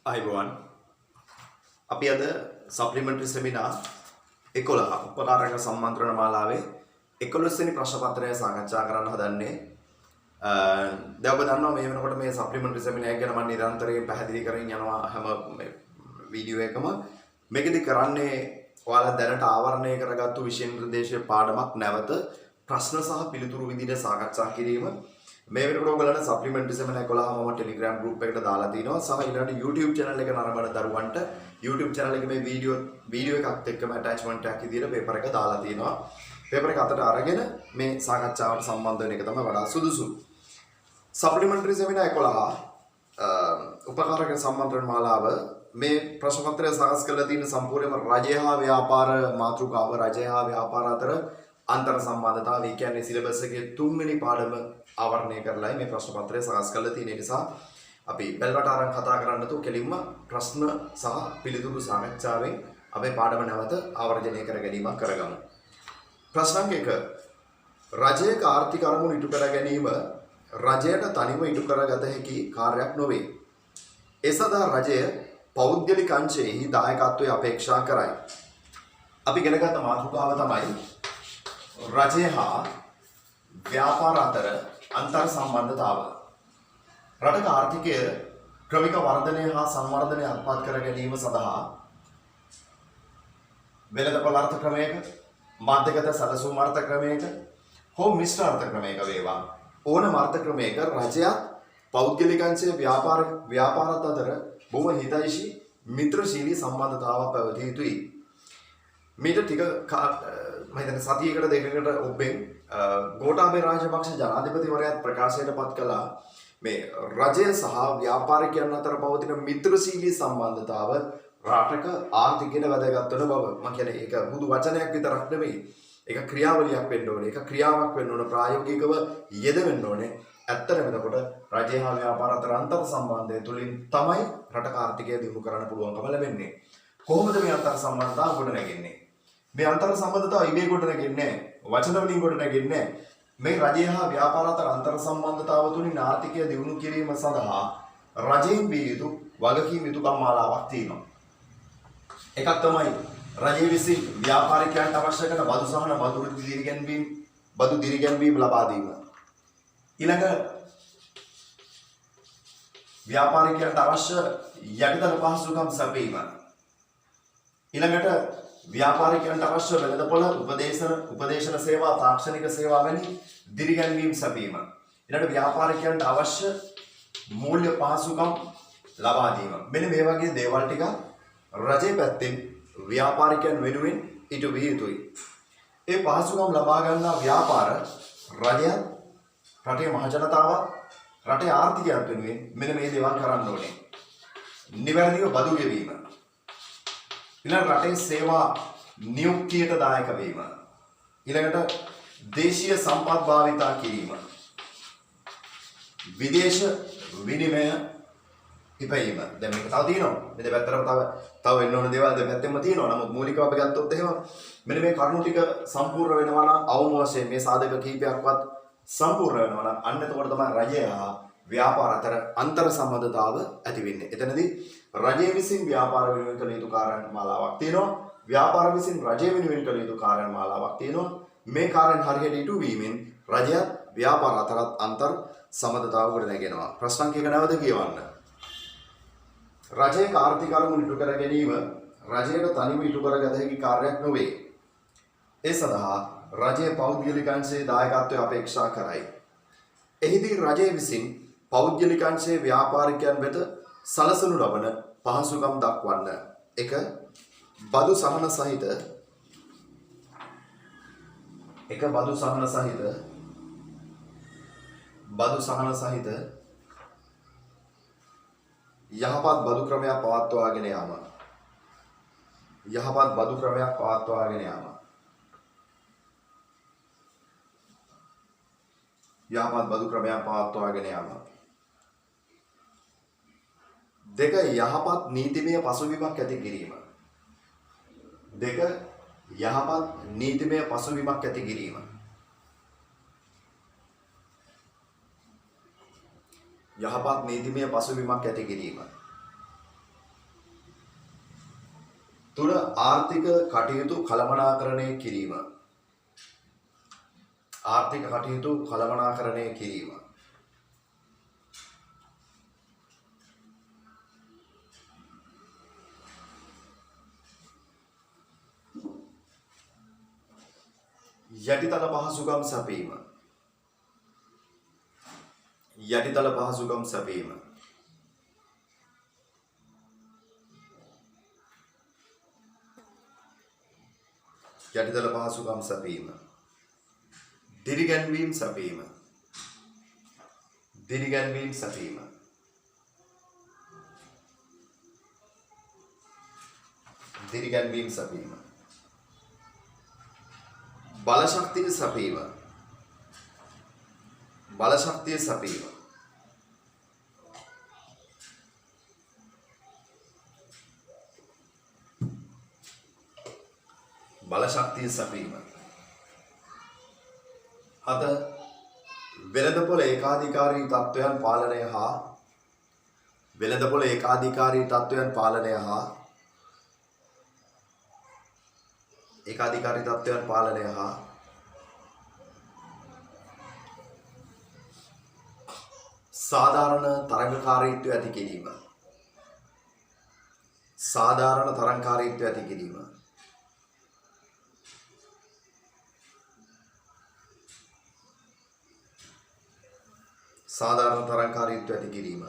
අයිබෝවන් අපි අද සප්ලිමෙන්ටරි සෙමිනාර් 11 උපකාරක සම්මන්ත්‍රණ මාලාවේ 11 වෙනි ප්‍රශ්න පත්‍රය සාකච්ඡා කරන්න හදන්නේ. දැන් ඔබ දන්නවා මේ වෙනකොට මේ සප්ලිමෙන්ටරි සෙමිනාර් එක ගැන මම නිරන්තරයෙන් පැහැදිලි කරගෙන යනවා හැම වීඩියෝ එකම. මේකෙදි කරන්නේ ඔයාලා දැනට ආවරණය කරගත්තු විෂය නිර්දේශයේ පාඩමක් නැවත ප්‍රශ්න සහ පිළිතුරු විදිහට සාකච්ඡා කිරීම. මේ වෙනකොට ඔයගලන්ට සප්ලිමෙන්ටරි සෙමිනාර් 11 මම ටෙලිග්‍රෑම් ගෲප් එකට දාලා තිනවා. සහ ඊළඟට YouTube channel එක නරඹන දරුවන්ට YouTube channel එකේ මේ වීඩියෝ එකත් එක්කම attachment එකක් විදිහට පේපර් එක දාලා තිනවා. පේපර් එක අතට අරගෙන මේ සාකච්ඡාවට සම්බන්ධ වෙන එක තමයි වඩා සුදුසු. සප්ලිමෙන්ටරි සෙමිනාර් 11 උපකාරක සම්මන්ත්‍රණ මාලාව මේ ප්‍රශ්න පත්‍රය සකස් කරලා තියෙන සම්පූර්ණයෙන්ම රජය හා ව්‍යාපාර මාතෘකාව රජය හා ව්‍යාපාර අතර අන්තර් සම්බන්ධතාවය කියන්නේ සිලබස් එකේ 3 වෙනි පාඩම ආවරණය කරලායි මේ ප්‍රශ්න පත්‍රය සකස් කරලා තියෙන නිසා අපි බෙල්වට අරන් කතා කරන්න තු කෙලින්ම ප්‍රශ්න සහ පිළිතුරු සාකච්ඡාවෙන් අපේ පාඩම නැවත ආවර්ජනය කර ගැනීමක් කරගමු. ප්‍රශ්න 1. රජයක ආර්ථික අරමුණු ඉටු කර ගැනීම රජයට තනිව ඉටු කරගත හැකි කාර්යයක් නොවේ. ඒ සඳහා රජය පෞද්ගලික අංශයෙහි දායකත්වය අපේක්ෂා කරයි. අපි ඉගෙන ගත්ත මාතෘකාව තමයි රජය හා ව්‍යාපාර අතර අන්තර් සම්බන්ධතාව. රටක ආර්ථිකය ක්‍රමික වර්ධනය හා සංවර්ධනය අත්පත් කර ගැනීම සඳහා වෙළඳපොළ අර්ථ ක්‍රමයක, මධ්‍යගත සැලසුම් අර්ථ ක්‍රමයක හෝ මිශ්‍ර අර්ථ ක්‍රමයක වේවා ඕනම අර්ථ ක්‍රමයක රජයත් පෞද්ගලික අංශයේ ව්‍යාපාරත් අතර බොහොම හිතෛෂී මිත්‍රශීලී සම්බන්ධතාවක් පැවතිය යුතුයි. මීට ටික මම හිතන්නේ සතියකට දෙකකට ඔබෙන් ගෝඨාභය රාජපක්ෂ ජනාධිපතිවරයාත් ප්‍රකාශයට පත් කළා මේ රජය සහ ව්‍යාපාරිකයන් අතර පවතින මිත්‍රශීලී සම්බන්ධතාව රටක ආර්ථිකයට වැදගත් වෙන බව. මම කියන්නේ ඒක බුදු වචනයක් විතරක් නෙමෙයි. ඒක ක්‍රියාවලියක් වෙන්න ඕනේ. ඒක ක්‍රියාවක් වෙන්න ඕනේ. ප්‍රායෝගිකව යෙදවෙන්න ඕනේ. ඇත්තටම එතකොට රජය හා ව්‍යාපාර අතර අන්තර් සම්බන්ධය තුලින් තමයි රටක ආර්ථිකය දියුණු කරන්න පුළුවන්කම ලැබෙන්නේ. කොහොමද මේ අන්තර් සම්බන්ධතාව ගොඩනැගෙන්නේ? මේ අන්තර් සම්බන්ධතාව ඉබේ ගොඩනැගෙන්නේ නැහැ. වචන වලින් ගොඩනැගෙන්නේ නැහැ. මේ රජය හා ව්‍යාපාර අතර අන්තර් සම්බන්ධතාව තුලින් ආර්ථිකය දියුණු කිරීම සඳහා රජයෙන් දිය යුතු වගකීම් යුතුකම් මාලාවක් තියෙනවා. එකක් තමයි රජය විසින් ව්‍යාපාරිකයන්ට අවශ්‍ය කරන බදු සහන බදු දිරිගැන්වීම ලබා දීම. ඊළඟ ව්‍යාපාරිකයන්ට අවශ්‍ය යටිතල පහසුකම් සැපයීම. ඊළඟට ව්‍යාපාරිකයන්ට අවශ්‍ය වෙළඳපොළ උපදේශන සේවා තාක්ෂණික සේවා වැනි දිරිගැන්වීම් සැපීම. ඊළඟට ව්‍යාපාරිකයන්ට අවශ්‍ය මූල්‍ය පහසුකම් ලබා දීම. මෙන්න මේ වගේ දේවල් ටික රජයේ පැත්තෙන් ව්‍යාපාරිකයන් වෙනුවෙන් ඉටු විය යුතුයි. ඒ පහසුකම් ලබා ගන්නා ව්‍යාපාර රජය රටේ මහ ජනතාව රටේ ආර්ථිකයත් වෙනුවෙන් මෙන්න මේ දේවල් කරන්න ඕනේ. නිවැරදිව බදු ගෙවීම. ඊළඟ රටේ සේවා නියුක්තියට දායක වීම. ඊළඟට දේශීය සම්පත් භාවිතා කිරීම. විදේශ විනිමය ඉපැයීම. දැන් මේක තව තියෙනවා. මේ දෙපැත්තටම තව වෙන්න ඕන දේවල් දෙපැත්තෙම තියෙනවා. නමුත් මූලිකව අපි ගත්තොත් එහෙම මෙන්න මේ කරුණු ටික සම්පූර්ණ වෙනවා නම් අවම වශයෙන් මේ සාධක කීපයක්වත් සම්පූර්ණ වෙනවා නම් අන්න එතකොට තමයි රජය හා ව්‍යාපාර අතර අන්තර් සම්බන්ධතාව ඇති වෙන්නේ. එතනදී රජය විසින් ව්‍යාපාර වෙනුවෙන් කළ යුතු කාර්යයන් මාලාවක් තියෙනවා. ව්‍යාපාර විසින් රජය වෙනුවෙන් කළ යුතු කාර්යයන් මාලාවක් තියෙනවා. මේ කාර්යයන් හරියට ඉටු වීමෙන් රජයත් ව්‍යාපාර අතරත් අන්තර් සම්බන්ධතාව ගොඩනැගෙනවා. ප්‍රශ්න අංක 1 නැවත කියවන්න. රජයේ ආර්ථික අරමුණු ඉටු කර ගැනීම රජයට තනිව ඉටු කරගත හැකි කාර්යයක් නොවේ. ඒ සඳහා රජය පෞද්ගලික අංශයේ දායකත්වය අපේක්ෂා කරයි. එහිදී රජය විසින් පෞද්ගලික අංශයේ ව්‍යාපාරිකයන් වෙත සලසනු ලබන පහසුකම් දක්වන්න. 1. බදු සහන සහිත යහපත් බදු ක්‍රමයක් පවත්වාගෙන යාම. දෙක යහපත් නීතිමය පසුබිමක් ඇති කිරීම. තුන ආර්ථික කටයුතු කළමනාකරණය කිරීම. ආර්ථික කටයුතු කළමනාකරණය කිරීම. යටිතල පහසුකම් සැපීම. යටිතල පහසුකම් සැපීම. යටිතල පහසුකම් සැපීම. දිරිගැන්වීම් සැපීම. දිරිගැන්වීම් සැපීම. දිරිගැන්වීම් සැපීම. බලශක්තිය සැපීම. බලශක්තිය සැපීම. බලශක්තිය සැපීම. හත වෙළඳපොළ ඒකාධිකාරී තත්ත්වයන් පාලනය හා වෙළඳපොළ ඒකාධිකාරී තත්ත්වයන් පාලනය හා ඒකාධිකාරී තත්ත්වයන් පාලනය හා සාධාරණ තරඟකාරීත්වය ඇති කිරීම. සාධාරණ තරඟකාරීත්වය ඇති කිරීම. සාධාරණ තරඟකාරීත්වය ඇති කිරීම.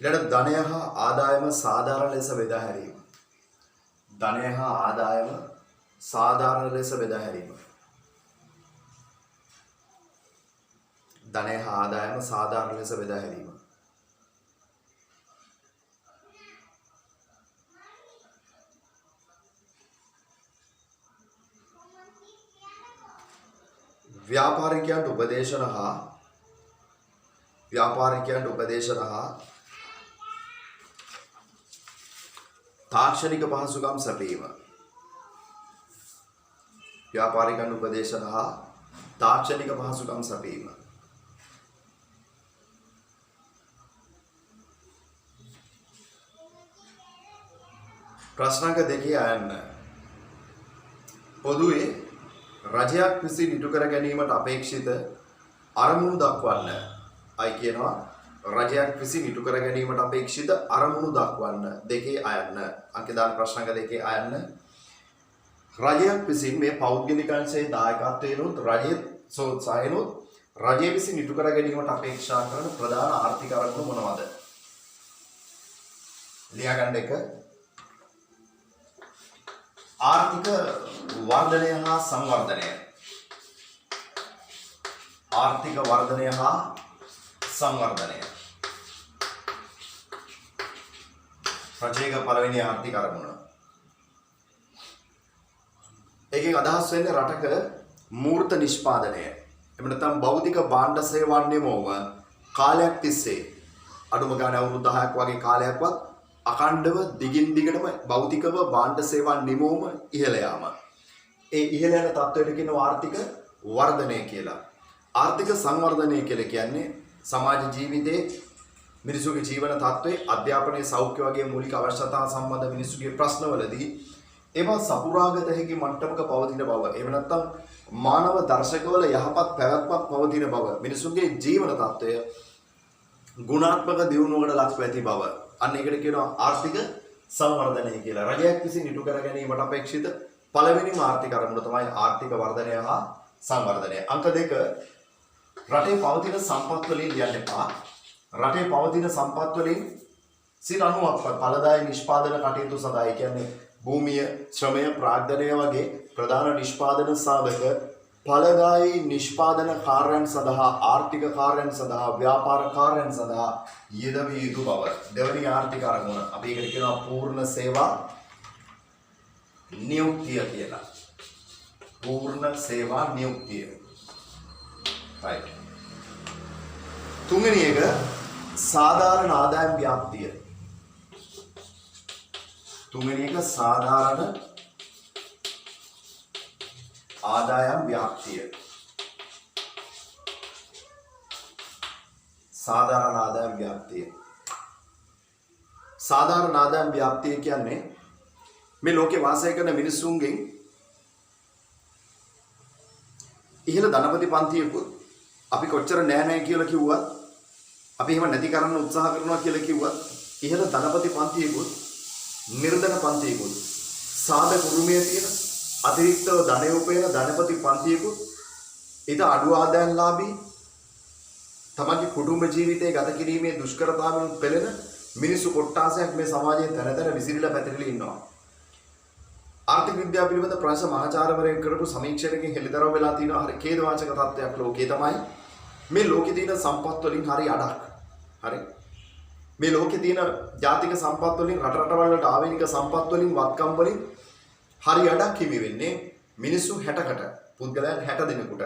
ඊළඟ ධනය හා ආදායම සාධාරණ ලෙස බෙදා හැරීම. ධනය හා ආදායම සාධාරණ ලෙස බෙදා හැරීම. ධනය හා ආදායම සාධාරණ ලෙස බෙදා හැරීම. ව්‍යාපාරිකයන්ට උපදේශන හා තාක්ෂණික පහසුකම් සැපීම. ව්‍යාපාරිකයන්ට උපදේශන හා තාක්ෂණික පහසුකම් සැපීම. ප්‍රශ්නක දෙකේ අයන්න. පොදුවේ රජයක් විසින් ඉටු කර ගැනීමට අපේක්ෂිත අරමුණු දක්වන්න. අයි කියනවා රජයක් විසින් ඉටු කර ගැනීමට අපේක්ෂිත අරමුණු දක්වන්න. දෙකේ අයන්න. අංක දාන ප්‍රශ්නක දෙකේ අයන්න. රජයක් විසින් මේ පෞද්ගලික අංශයේ දායකත්වයෙන්ොත් රජයේ සෝත්සාහයෙන්ොත් රජය විසින් ඉටු කර ගැනීමට අපේක්ෂා කරන ප්‍රධාන ආර්ථික අරමුණු මොනවාද? ලියා ගන්න එක. ආර්ථික වර්ධනය හා සංවර්ධනය. ආර්ථික වර්ධනය හා සංවර්ධනය. රජයක පළවෙනි ආර්ථික අරමුණ. ඒකෙන් අදහස් වෙන්නේ රටක මූර්ත නිෂ්පාදනය. එහෙම නැත්නම් භෞතික භාණ්ඩ සේවා නිමෝව කාලයක් තිස්සේ අඩුම ගානේ අවුරුදු 10ක් වගේ කාලයක්වත් අඛණ්ඩව දිගින් දිගටම භෞතිකව භාණ්ඩ සේවා නිමෝම ඉහළ යාම. ඒ ඉහළ යන තත්ත්වයට කියනවා ආර්ථික වර්ධනය කියලා. ආර්ථික සංවර්ධනය කියලා කියන්නේ සමාජ ජීවිතයේ මිනිසුගේ ජීවන තත්ත්වයේ අධ්‍යාපනයේ සෞඛ්‍ය වගේ මූලික අවශ්‍යතා සම්බන්ධ මිනිසුගේ ප්‍රශ්නවලදී ඒවා සපුරාගත හැකි මට්ටමක පවතින බව. එහෙම නැත්නම් මානව දර්ශකවල යහපත් පැවැත්මක් පවතින බව. මිනිසුන්ගේ ජීවන තත්ත්වය ගුණාත්මක දියුණුවකට ලක්ව ඇති බව. අන්න ඒකට කියනවා ආර්ථික සංවර්ධනය කියලා. රජයක් විසින් ඉටු කර ගැනීමට අපේක්ෂිත පළවෙනිම ආර්ථික අරමුණ තමයි ආර්ථික වර්ධනය හා සංවර්ධනය. අංක 2 රටේ පවතින සම්පත් වලින් ලියන්න එපා. රටේ පවතින සම්පත් වලින් 90ක් ඵලදායී නිෂ්පාදන කටයුතු සඳහා කියන්නේ භූමිය, ශ්‍රමය, ප්‍රාග්ධනය වගේ ප්‍රධාන නිෂ්පාදන සාධක ඵලදායී නිෂ්පාදන කාර්යයන් සඳහා, ආර්ථික කාර්යයන් සඳහා, ව්‍යාපාර කාර්යයන් සඳහා යෙදවිය යුතු බව. දෙවැනි ආර්ථික අරමුණ අපි ඒකට කියනවා පූර්ණ සේවා නියුක්තිය කියලා. පූර්ණ සේවා නියුක්තිය. right. තුන්වෙනි එක සාධාරණ ආදායම් ව්‍යාප්තිය. තුන්වෙනි එක සාධාරණ ආදායම් ව්‍යාප්තිය. සාධාරණ ආදායම් ව්‍යාප්තිය. සාධාරණ ආදායම් ව්‍යාප්තිය කියන්නේ මේ ලෝකේ වාසය කරන මිනිසුන්ගෙන් ඉහළ ධනපති පන්තියකුත් අපි කොච්චර නෑ කියලා කිව්වත් අපි එහෙම නැති කරන්න උත්සාහ කරනවා කියලා කිව්වත් ඉහළ ධනපති පන්තියකුත් නිර්ධන පන්තියකුත් සාධක උරුමයේ තියෙන අතිරික්තව ධනය උපයන ධනපති පන්තියකුත් ඊට අඩු ආදායම්ලාභී තමන්ගේ කුටුම්බ ජීවිතය ගත කිරීමේ දුෂ්කරතාවලුන් පෙළෙන මිනිසු කොට්ටාසයක් මේ සමාජයේ තැන තැන විසිරීලා පැතිරලා ඉන්නවා. ආර්ථික විද්‍යාව පිළිබඳ ප්‍රශ්න මහාචාර්යවරයෙක් කරපු සමීක්ෂණයකින් හෙළිදරව් වෙලා තියෙනවා හරි ඛේදවාචක තත්ත්වයක් ලෝකේ තමයි මේ ලෝකේ තියෙන සම්පත් වලින් හරි අඩක්. හරි. මේ ලෝකේ තියෙන ජාතික සම්පත් වලින් රටවල් වලට ආවේනික සම්පත් වලින් වත්කම් වලින් හරි අඩක් හිමි වෙන්නේ මිනිස්සු 60කට පුද්ගලයන් 60 දෙනෙකුට.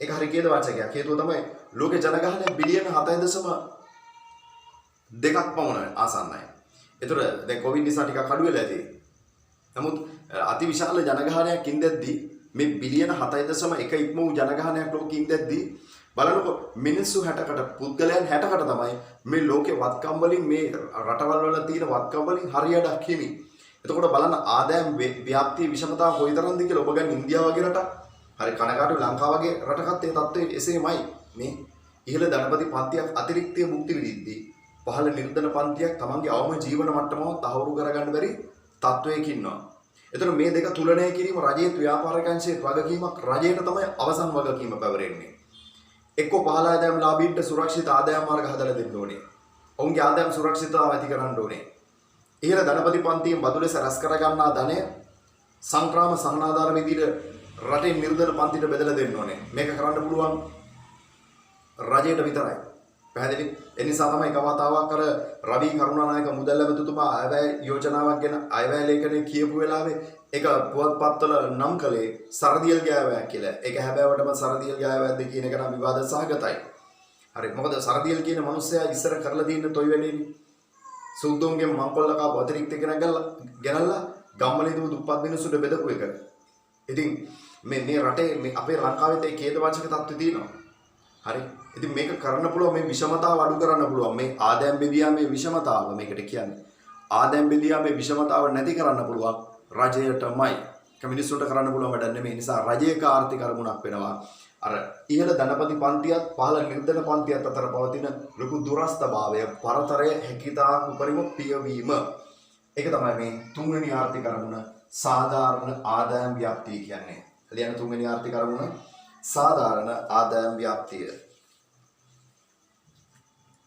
ඒක හරි ඛේදවාචකයක්. හේතුව තමයි ලෝකේ ජනගහනය බිලියන 7.2ක් පමණ ආසන්නයි. ඒතර දැන් කොවිඩ් නිසා ටිකක් අඩු වෙලා ඇති. නමුත් අතිවිශාල ජනගහනයක් ඉඳද්දී මේ බිලියන 7.1 ඉක්ම වූ ජනගහනයක් ලෝකෙින් ඉඳද්දී බලනකො මිනිස්සු 60කට පුද්ගලයන් 60කට තමයි මේ ලෝකේ වත්කම් වලින් මේ රටවල් වල තියෙන වත්කම් වලින් හරියටක් හිමි. එතකොට බලන්න ආදායම් ව්‍යාප්තිය විෂමතාව කොයිතරම්ද කියලා ඔබ ගන්න ඉන්දියාව වගේ රටක් හරි කනගාටු ලංකාව වගේ රටකත් ඒ තත්ත්වය එසේමයි. මේ ඉහළ ධනපති පන්තියක් අතිරික්තය මුක්ති විඳිද්දී පහළ නිර්ධන පන්තියක් තමන්ගේ අවම ජීවන මට්ටමව තහවුරු කරගන්න බැරි තත්වයක ඉන්නවා. එතකොට මේ දෙක තුලනය කිරීම රජයේ ව්‍යාපාරිකංශයේ වගකීමක් රජයට තමයි අවසන් වගකීම පැවරෙන්නේ. එක්ක පහළ ආදායම් ලාභීන්ට සුරක්ෂිත ආදායම් මාර්ග හදලා දෙන්න ඕනේ. ඔවුන්ගේ ආදායම් සුරක්ෂිතතාව ඇති කරන්න ඕනේ. ඉහළ ධනපති පන්තියෙන් බදු ලෙස රැස් කරගන්නා ධනය සංක්‍රාම සහනාධාර විදිහට රටේ නිර්ධන පන්තිට බෙදලා දෙන්න ඕනේ. මේක කරන්න පුළුවන් රජයට විතරයි. පැහැදිලි. ඒ නිසා තමයි කවතාවක් අර රවි කරුණානායක මුදල් ඇමතිතුමා අයවැය යෝජනාවක් ගැන අයවැය ලේඛනයේ කියපු වෙලාවේ ඒක පුවත්පත්වල නම් කළේ සරදියල් ගෑවැයක් කියලා. ඒක හැබෑවටම සරදියල් ගෑවැයක්ද කියන එක නම් විවාද සහගතයි. හරි. මොකද සරදියල් කියන මිනිස්සයා ඉස්සර කරලා තියෙන toy වෙලේනේ. සුද්දෝන්ගේ මංකොල්ල කාපු අතිරික්ත ගෙනල්ලා ගම්මලේදීම දුප්පත් මිනිස්සුන්ට බෙදපු එක. ඉතින් මේ රටේ මේ අපේ ලංකාවේ තේ ඛේදවාචක තත්ත්වෙ තියෙනවා. හරි. ඉතින් මේක කරන්න පුළුවන් මේ විෂමතාව අඩු කරන්න පුළුවන්. මේ ආදායම් බෙදියාමේ විෂමතාව මේකට කියන්නේ. ආදායම් බෙදියාමේ විෂමතාව නැති කරන්න පුළුවන් රජයටමයි. කමිනිස්ට්‍රන්ට කරන්න පුළුවන් වැඩක් නෙමෙයි. නිසා රජයක ආර්ථික අරමුණක් වෙනවා. අර ඉහළ ධනපති පන්තියත් පහළ නිර්ධන පන්තියත් අතර පවතින ලොකු දුරස්ථභාවය පරතරය හැකියතා උපරිම පියවීම. ඒක තමයි මේ තුන්වෙනි ආර්ථික අරමුණ සාධාරණ ආදායම් ව්‍යාප්තිය කියන්නේ. ලියන තුන්වෙනි ආර්ථික අරමුණ සාධාරණ ආදායම් ව්‍යාප්තිය.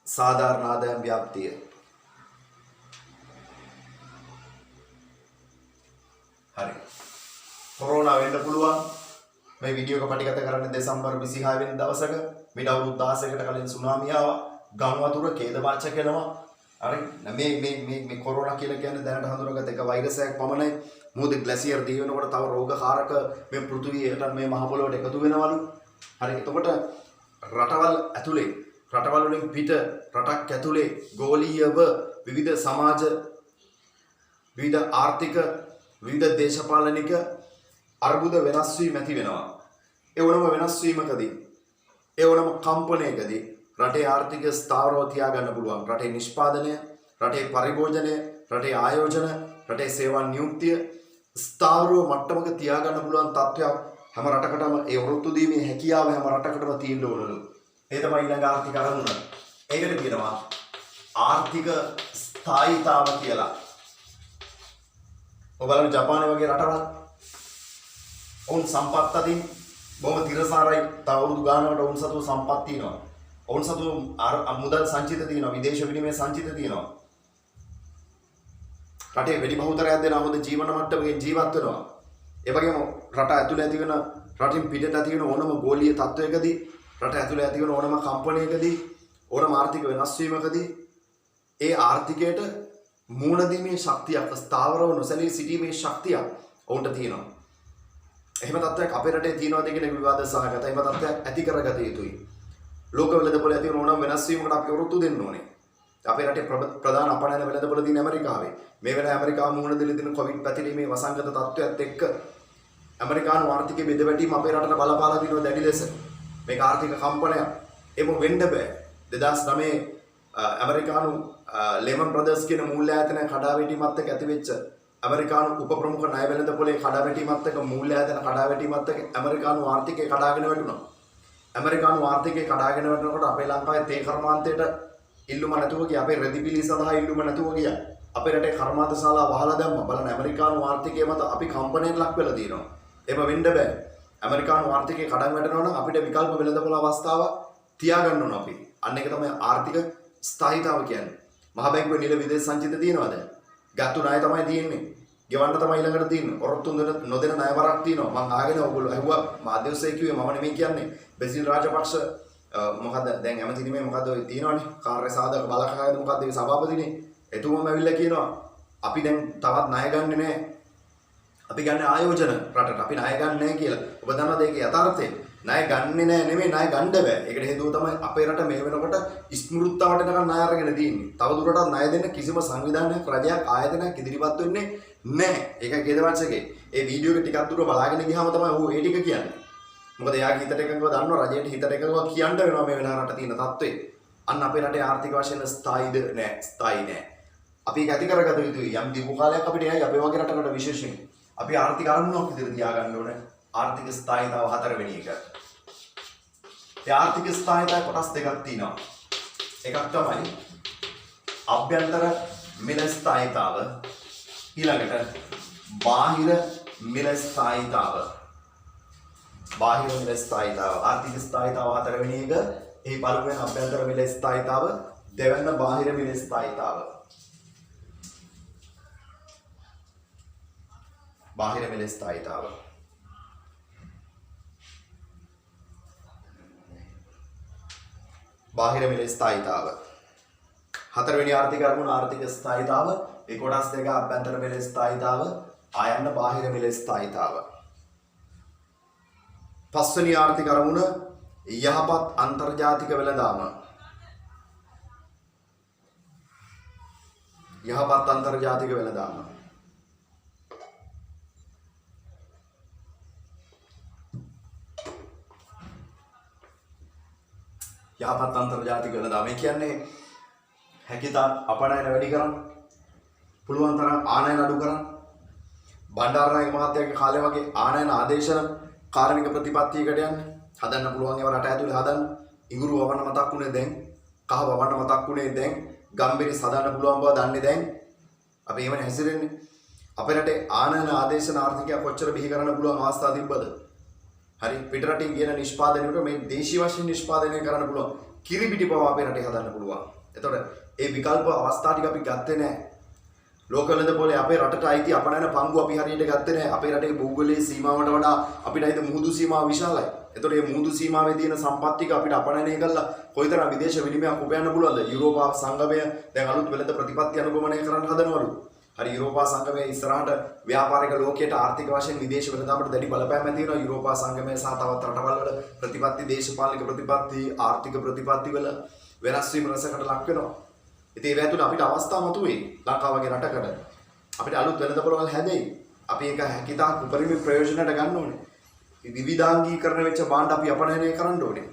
සාධාරණ ආදායම් ව්‍යාප්තිය. හරි. කොරෝනා වෙන්න පුළුවන්. මේ වීඩියෝ එක පටිගත කරන්නේ දෙසැම්බර් 26 වෙනි දවසක. මේ අවුරුදු 16කට කලින් සුනාමිය ආවා. ගම් වතුර ඛේදවාචක වෙනවා. හරි. මේ කොරෝනා කියලා කියන්නේ දැනට හඳුනාගත් එක වෛරසයක් පමණයි. මොකද ග්ලැසියර් දී වෙනකොට තව රෝගකාරක මේ පෘථිවියට මේ මහ පොළොවට එකතු වෙනවලු. හරි. එතකොට රටවල් ඇතුලේ රටවල් වලින් පිට රටක් ඇතුලේ ගෝලීයව විවිධ සමාජ විවිධ ආර්ථික විවිධ දේශපාලනික අර්බුද වෙනස් වීම ඇති වෙනවා. ඒ වුණම වෙනස් වීමකදී ඒ වුණම කම්පනයකදී රටේ ආර්ථික ස්ථාවරව තියාගන්න පුළුවන්. රටේ නිෂ්පාදනය, රටේ පරිභෝජනය, රටේ ආයෝජන, රටේ සේවා නියුක්තිය ස්ථාවරව මට්ටමක තියාගන්න පුළුවන් තත්ත්වයක් හැම රටකටම ඒ වෘත්තු දීමේ හැකියාව හැම රටකටම තියෙන්න ඕනලු. ඒ තමයි ඊළඟ ආර්ථික අරමුණ. ඒකට කියනවා ආර්ථික ස්ථායීතාව කියලා. ඔයගොල්ලෝ ජපානයේ වගේ රටවල් ඔවුන් සම්පත් අතින් බොහොම තිරසාරයි. තව අවුරුදු ගානකට ඔවුන් සතු සම්පත් තියෙනවා. ඔවුන් සතු මුදල් සංචිත තියෙනවා. විදේශ විනිමය සංචිත තියෙනවා. රටේ වැඩි බහුතරයක් දෙනා හොඳ ජීවන මට්ටමකින් ජීවත් වෙනවා. ඒ වගේම රට ඇතුළේ ඇති වෙන රටින් පිටට ඇති වෙන ඕනම ගෝලීය තත්ත්වයකදී රට ඇතුළේ ඇති වෙන ඕනම කම්පනයකදී ඕනම ආර්ථික වෙනස් වීමකදී ඒ ආර්ථිකයට මූණ දීමේ ශක්තියක් ස්ථාවරව නොසැලී සිටීමේ ශක්තියක් ඔවුන්ට තියෙනවා. එහෙම තත්ත්වයක් අපේ රටේ තියෙනවද කියන විවාද සහගතයි. එහෙම තත්ත්වයක් ඇති කරගත යුතුයි. ලෝක වෙළඳපොළ ඇති වෙන ඕනම වෙනස් වීමකට අපි වෘත්තු දෙන්න ඕනේ. අපේ රටේ ප්‍රධාන අපනයන වෙළඳපොළ තියෙන ඇමරිකාවේ. මේ වෙලාවේ ඇමරිකාව මුහුණ දෙන කොවිඩ් පැතිරීමේ වසංගත තත්ත්වයක් එක්ක ඇමරිකානු ආර්ථිකයේ බෙදවැටීම අපේ රටට බලපාලා දිනවා දැඩි ලෙස. මේක ආර්ථික කම්පනයක්. ඒක වෙන්න බෑ. 2009 ඇමරිකානු ලෙමන් බ්‍රදර්ස් කියන මූල්‍ය ආයතන කඩාවැටීමත් එක්ක ඇතිවෙච්ච ඇමරිකානු උප ප්‍රමුඛ ණය වෙළඳපොලේ කඩාවැටීමත් එක්ක මූල්‍ය ආයතන කඩාවැටීමත් එක්ක ඇමරිකානු ආර්ථිකය කඩාගෙන වැටුණා. ඇමරිකානු ආර්ථිකය කඩාගෙන වැටෙනකොට අපේ ලංකාවේ තේ කර්මාන්තයට ඉල්ලුම නැතුව ගියා. අපේ රෙදිපිලි සඳහා ඉල්ලුම නැතුව ගියා. අපේ රටේ කර්මාන්ත ශාලා වහලා දැම්මා. බලන්න ඇමරිකානු ආර්ථිකය මත අපි කම්පණයට ලක් වෙලා තියෙනවා. එහෙම වෙන්න බෑ. ඇමරිකානු ආර්ථිකය කඩන් වැටෙනවා නම් අපිට විකල්ප වෙළඳපොළ අවස්ථාව තියාගන්න ඕන අපි. අන්න ඒක තමයි ආර්ථික ස්ථායීතාව කියන්නේ. මහ බැංකුවේ නිල විදේශ සංචිත තියෙනවද? ගත්තු ණය තමයි තියෙන්නේ. ගෙවන්න තමයි ඊළඟට තියෙන්නේ. ඔරොත්තු නොදෙන ණය වරක් තියෙනවා. මං ආගෙන ඔයගොල්ලෝ ඇහුවා මාධ්‍ය ඔස්සේ කිව්වේ මම නෙමෙයි කියන්නේ. බෙසිල් රාජපක්ෂ මොකද දැන් ඇමතිනිමේ මොකද ඔය තියෙනවනේ කාර්ය සාධක බලකායද මොකද ඒ සභාපතිනේ එතුමම ඇවිල්ලා කියනවා අපි දැන් තවත් ණය ගන්නෙ නෑ. අපි ගන්න ආයෝජන රටට අපි ණය ගන්න නෑ කියලා. ඔබ දන්නවද ඒකේ යථාර්ථය? ණය ගන්නෙ නෑ නෙමෙයි ණය ගන්න බෑ. ඒකට හේතුව තමයි අපේ රට මේ වෙනකොට ස්මෘත්තාවට නිකන් ණය අරගෙන තියෙන්නේ. තවදුරටත් ණය දෙන්න කිසිම සංවිධානයක් රජයක් ආයතනයක් ඉදිරිපත් වෙන්නේ නෑ. ඒක ගෙදවංශකේ. ඒ වීඩියෝ එක ටිකක් දුර බලාගෙන ගියාම තමයි ඌ ඒ ටික කියන්නේ. මොකද එයාගේ හිතට එකඟව දන්නවා රජයට හිතට එකඟව කියන්න වෙනවා මේ වෙලාව රට තියෙන තත්ත්වය. අන්න අපේ රටේ ආර්ථික වශයෙන් ස්ථායීද නෑ, ස්ථායී නෑ. අපි ඒක ඇති කරගත යුතුයි. යම් දීපු කාලයක් අපිට එයි අපේ වගේ රටකට විශේෂයෙන්. අපි ආර්ථික අරමුණක් විදිහට තියාගන්න ඕනේ. ආර්ථික ස්ථායීතාව 4 වෙනි එක. ඒ ආර්ථික ස්ථායීතාවය කොටස් දෙකක් තියෙනවා. එකක් තමයි අභ්‍යන්තර මිල ස්ථායීතාව. ඊළඟට බාහිර මිල ස්ථායීතාව. බාහිර මිල ස්ථායීතාව. ආර්ථික ස්ථායීතාව 4 වෙනි එක. එහි පළමුවෙන් අභ්‍යන්තර මිල ස්ථායීතාව, දෙවැන්න බාහිර මිල ස්ථායීතාව. බාහිර මිල ස්ථායීතාව. බාහිර මිල ස්ථායීතාව. 4 වෙනි ආර්ථික අරමුණ ආර්ථික ස්ථායීතාව. ඒ කොටස් දෙක අභ්‍යන්තර මිල ස්ථායීතාව, ආයන්න බාහිර මිල ස්ථායීතාව. 5 වෙනි ආර්ථික අරමුණ යහපත් අන්තර්ජාතික වෙළඳාම. යහපත් අන්තර්ජාතික වෙළඳාම. යහපත් අන්තර්ජාතික වෙළඳාම කියන්නේ හැකියතාක් අපනයන වැඩි කරන්න, පුළුවන් තරම් ආනයන අඩු කරන්න. බණ්ඩාරනායක මහත්තයාගේ කාලේ වගේ ආනයන ආදේශන කාර්මික ප්‍රතිපත්තියකට යන්න හදන්න පුළුවන් ඒවා රට ඇතුලේ හදන්න. ඉඟුරු වවන්න මතක් වුණේ දැන්, කහ වවන්න මතක් වුණේ දැන්, ගම්බිරිස් හදන්න පුළුවන් බව දන්නේ දැන්. අපි එහෙමනේ හැසිරෙන්නේ. අපේ රටේ ආනයන ආදේශන ආර්ථිකය කොච්චර බිහි කරන්න පුළුවන් අවස්ථා තිබ්බද? හරි පිටරටින් කියන නිෂ්පාදනයට මේ දේශීය වශයෙන් නිෂ්පාදනය කරන්න පුළුවන් කිරි පිටි පව අපේ රටේ හදන්න පුළුවන්. එතකොට ඒ විකල්ප අවස්ථා ටික අපි ගත්තේ නැහැ. ලෝක වෙළඳපොලේ අපේ රටට අයිති අපනයන පංගු අපි හරියට ගත්තේ නැහැ. අපේ රටේ භූගෝලීය සීමාවට වඩා අපිට අයිති මුහුදු සීමාව විශාලයි. එතකොට මේ මුහුදු සීමාවේ තියෙන සම්පත් ටික අපිට අපනයනය කරලා කොයිතරම් විදේශ විනිමයක් උපයන්න පුළුවන්ද? යුරෝපා සංගමය දැන් අලුත් වෙළඳ ප්‍රතිපත්ති අනුගමනය කරන්න හදනවලු. හරි යුරෝපා සංගමයේ ඉස්සරහට ව්‍යාපාරික ලෝකයට ආර්ථික වශයෙන් විදේශ වෙළඳාමට දැඩි බලපෑම් ඇති වෙනවා. යුරෝපා සංගමය සහ තවත් රටවල් වල ප්‍රතිපත්ති, දේශපාලනික ප්‍රතිපත්ති, ආර්ථික ප්‍රතිපත්ති වල වෙනස් වීම රසකට ලක් වෙනවා. ඉතින් ඒ වේතුන අපිට අවස්ථා මතුවේ ලංකාව වගේ රටකට. අපිට අලුත් වෙළඳපොළවල් හැදෙයි. අපි ඒක හැකියතාක් උපරිම ප්‍රයෝජනට ගන්න ඕනේ. විවිධාංගීකරණ වෙච්ච භාණ්ඩ අපි අපනයනය කරන්න ඕනේ.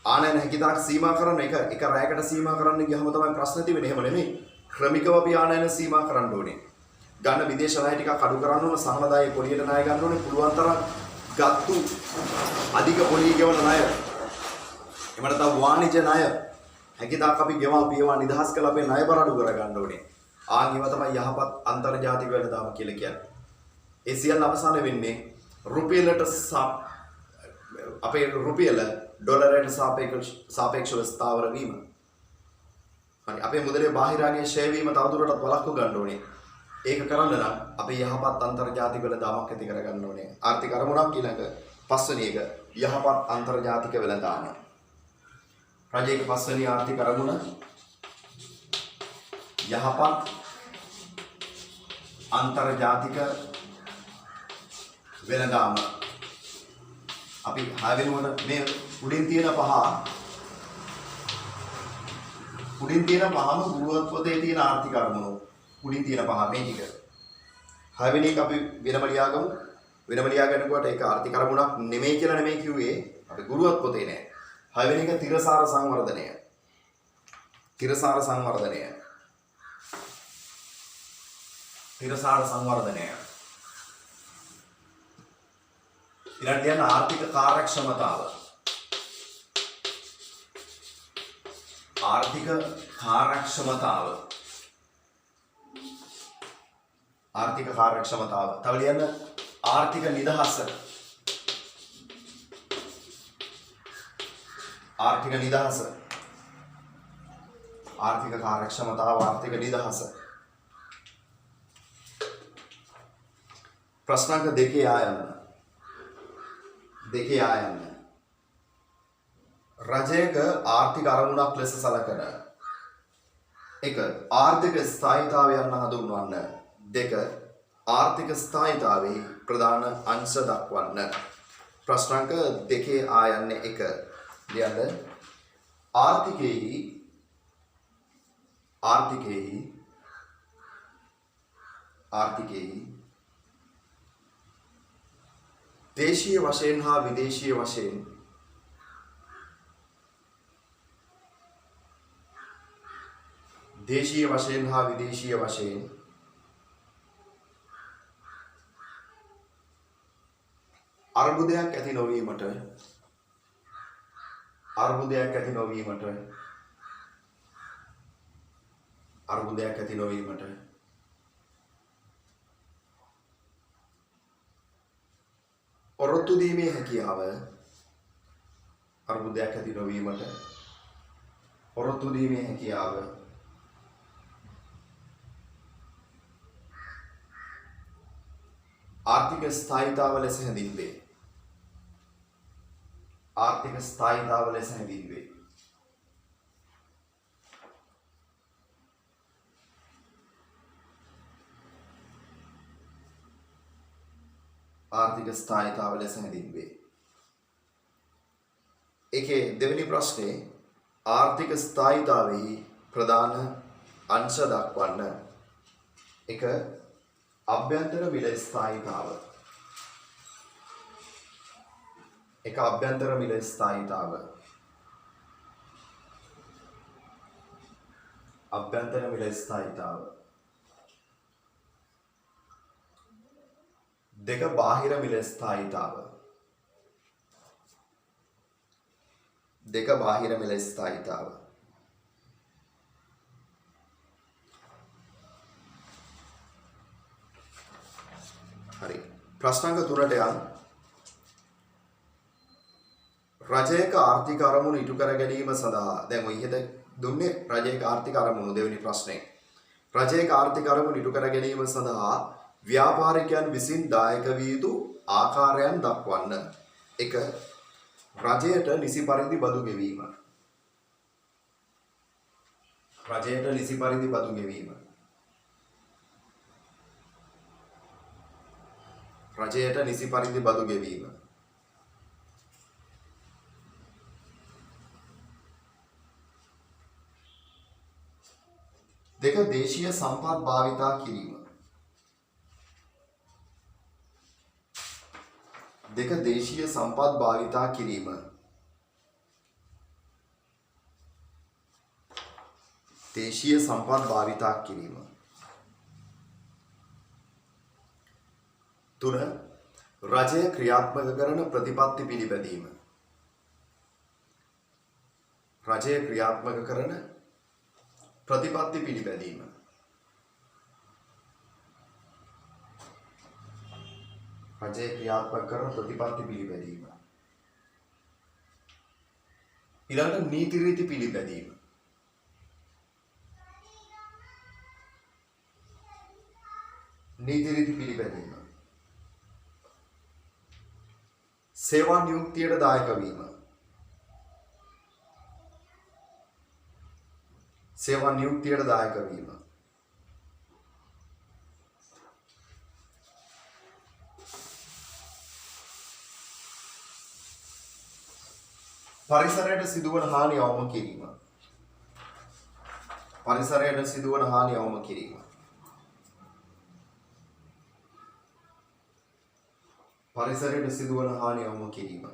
ආනයන හැකියතාක් සීමා කරන්න එක රැයකට සීමා කරන්න ගියහම තමයි ප්‍රශ්න තියෙන්නේ. එහෙම නෙමෙයි. ක්‍රමිකව අපි ආනයන සීමා කරන්න ඕනේ. ගන්න විදේශ ණය ටිකක් අඩු කරන්න ඕන. සහනදායී පොලියට ණය ගන්න ඕනේ. පුළුවන් තරම් ගත්තු අධික පොලිය ගෙවන ණය. එහෙම නැත්නම් වාණිජ්‍ය ණය හැකියතාක් අපි ගෙවා පියවා නිදහස් කරලා අපේ ණය බර අඩු කර ගන්න ඕනේ. ආන් ඒවා තමයි යහපත් අන්තර්ජාතික වෙළඳාම කියලා කියන්නේ. ඒ සියල්ල අවසාන වෙන්නේ රුපියලට අපේ රුපියල ඩොලරයට සාපේක්ෂව ස්ථාවර වීම. හරි අපේ මුදලේ බාහිරාගේ ෂේ වීම තවදුරටත් වළක්ව ගන්න ඕනේ. ඒක කරන්න නම් අපි යහපත් අන්තර්ජාතික වෙළඳාමක් ඇති කර ගන්න ඕනේ. ආර්ථික අරමුණක් ඊළඟ 5 වෙනි එක යහපත් අන්තර්ජාතික වෙළඳාම. රජයේ 5 වෙනි ආර්ථික අරමුණ යහපත් අන්තර්ජාතික වෙළඳාම. අපි හාවෙනවන මේ උඩින් තියෙන පහම ගුරුවත් පොතේ තියෙන ආර්ථික අරමුණු. උඩින් තියෙන පහ මේ ටික. හාවෙන එක අපි වෙනම ලියාගමු. වෙනම ලියාගන්නකොට ඒක ආර්ථික අරමුණක් නෙමෙයි කියලා නෙමෙයි කිව්වේ. අපි ගුරුවත් පොතේ නෑ. හාවෙන එක තිරසාර සංවර්ධනය. තිරසාර සංවර්ධනය. තිරසාර සංවර්ධනය. ඊළඟට යන ආර්ථික කාර්යක්ෂමතාව. ආර්ථික කාර්යක්ෂමතාව. ආර්ථික කාර්යක්ෂමතාව. තව ලියන්න ආර්ථික නිදහස. ආර්ථික නිදහස. ආර්ථික කාර්යක්ෂමතාව ආර්ථික නිදහස. ප්‍රශ්නාංක 2 ආයන්න. 2 ආයන්න. රජයක ආර්ථික අරමුණක් ලෙස සලකන 1. ආර්ථික ස්ථායීතාවයන් හඳුන්වන්න. 2. ආර්ථික ස්ථායීතාවයේ ප්‍රධාන අංශ දක්වන්න. ප්‍රශ්නාංක 2 ආයන්න 1. ලියන්න ආර්ථිකයේ දේශීය වශයෙන් හා විදේශීය වශයෙන් අර්බුදයක් ඇති නොවීමට ඔරොත්තු දීමේ හැකියාව ආර්ථික ස්ථායීතාව ලෙස හැඳින්වේ. ආර්ථික ස්ථායීතාව ලෙස හැඳින්වේ. ඒකේ දෙවෙනි ප්‍රශ්නේ ආර්ථික ස්ථායීතාවයේ ප්‍රධාන අංශ දක්වන්න. 1. අභ්‍යන්තර මිල ස්ථායීතාව. අභ්‍යන්තර මිල ස්ථායීතාව. අභ්‍යන්තර මිල ස්ථායීතාව. 2. බාහිර මිල ස්ථායීතාව. 2. බාහිර මිල ස්ථායීතාව. හරි. ප්‍රශ්නාංක 3ට යන්න. රජයක ආර්ථික අරමුණු ඉටු කර ගැනීම සඳහා දැන් ඔය ඉහත දුන්නේ රජයක ආර්ථික අරමුණු දෙවෙනි ප්‍රශ්නේ. රජයක ආර්ථික අරමුණු ඉටු කර ගැනීම සඳහා ව්‍යාපාරිකයන් විසින් දායක විය යුතු ආකාරයන් දක්වන්න. 1. රජයට නිසි පරිදි බදු ගෙවීම. රජයට නිසි පරිදි බදු ගෙවීම. රජයට නිසි පරිදි බදු ගෙවීම. 2. දේශීය සම්පත් භාවිතා කිරීම. 2. දේශීය සම්පත් භාවිතා කිරීම. 3. රජය ක්‍රියාත්මක කරන ප්‍රතිපත්ති පිළිපැදීම. රජය ක්‍රියාත්මක කරන ප්‍රතිපත්ති පිළිපැදීම. රජය ක්‍රියාත්මක කරන ප්‍රතිපත්ති පිළිපැදීම. ඊළඟට නීති රීති පිළිපැදීම. නීති රීති පිළිපැදීම. සේවා නියුක්තියට දායක වීම. සේවා නියුක්තියට දායක වීම. පරිසරයට සිදුවන හානිය අවම කිරීම. පරිසරයට සිදුවන හානිය අවම කිරීම. පරිසරයට සිදුවන හානිය අවම කිරීම.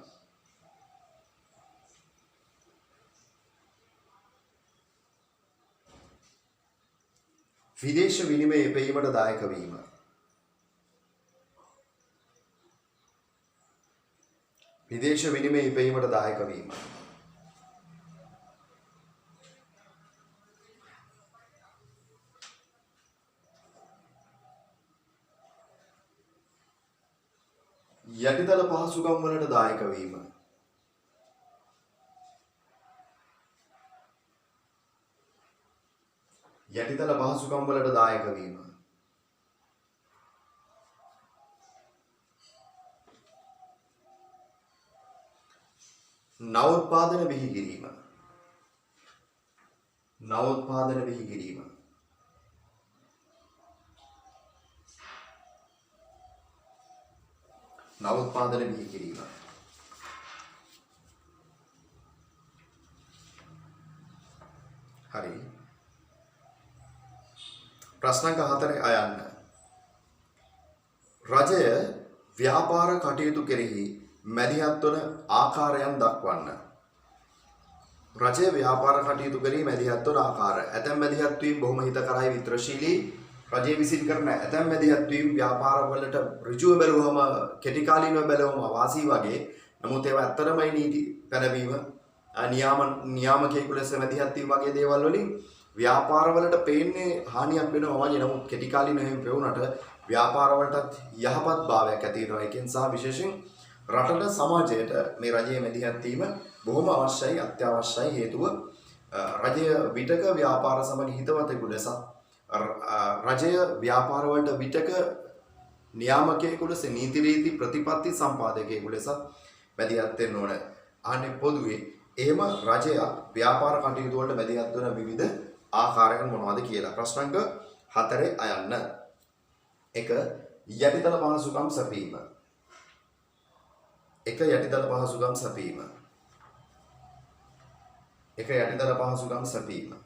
විදේශ විනිමය එපෙීමට දායක වීම. විදේශ විනිමය එපෙීමට දායක වීම. යටිතල පහසුකම් වලට දායක වීම. යටිතල පහසුකම් වලට දායක වීම. නවෝත්පාදන බිහි කිරීම. නවෝත්පාදන බිහි කිරීම. නවෝත්පාදන බිහි කිරීම. හරි. ප්‍රශ්නක 4 අයන්න. රජය ව්‍යාපාර කටයුතු කෙරෙහි මැදිහත් වන ආකාරයන් දක්වන්න. රජය ව්‍යාපාර කටයුතු කෙරෙහි මැදිහත් වන ආකාර. ඇතැම් මැදිහත් වීම බොහොම හිතකරයි විත්‍රශීලී. රජය විසින් කරන ඇතැම් මැදිහත් වීම ව්‍යාපාර වලට ඍජුව බැලුවම කෙටි කාලීනව බැලුවම වාසි වගේ. නමුත් ඒවා ඇත්තටමයි නීති පැනවීම නියාමකයෙකු ලෙස මැදිහත් වීම වගේ දේවල් වලින් ව්‍යාපාර වලට පේන්නේ හානියක් වෙනවා වගේ. නමුත් කෙටි කාලීනව එහෙම පෙවුනට ව්‍යාපාර වලටත් යහපත් භාවයක් ඇති වෙනවා. ඒකෙන් සහ විශේෂයෙන් රටට සමාජයට මේ රජයේ මැදිහත් වීම බොහොම අවශ්‍යයි, අත්‍යවශ්‍යයි. හේතුව රජය විටක ව්‍යාපාර සමග හිතවතෙකු ලෙස රජය ව්‍යාපාර වලට විටක නියාමකයෙකු ලෙස නීති රීති ප්‍රතිපත්ති සම්පාදකයෙකු ලෙස මැදිහත් වෙන්න ඕන. අනේ පොදුවේ එහෙම රජය ව්‍යාපාර කටයුතු වලට මැදිහත් වන විවිධ ආකාරයන් මොනවද කියලා. ප්‍රශ්නංක 4 අයන්න. 1. යටිතල පහසුකම් සැපීම. 1. යටිතල පහසුකම් සැපීම. 1. යටිතල පහසුකම් සැපීම.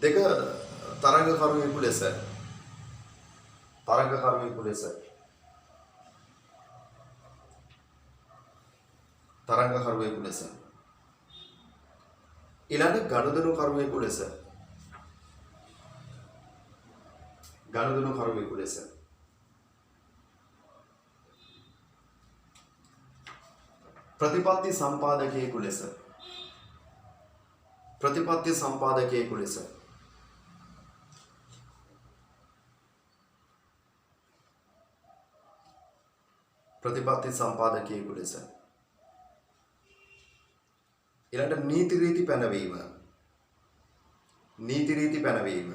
2. තරංගකරුවෙකු ලෙස. තරංගකරුවෙකු ලෙස. තරංගකරුවෙකු ලෙස. ඊළඟ ගනුදෙනුකරුවෙකු ලෙස. ගනුදෙනුකරුවෙකු ලෙස. ප්‍රතිපත්ති සම්පාදකයෙකු ලෙස. ප්‍රතිපත්ති සම්පාදකයෙකු ලෙස. ප්‍රතිපත්ති සම්පාදකයෙකු ලෙස. ඊළඟට නීති රීති පැනවීම. නීති රීති පැනවීම.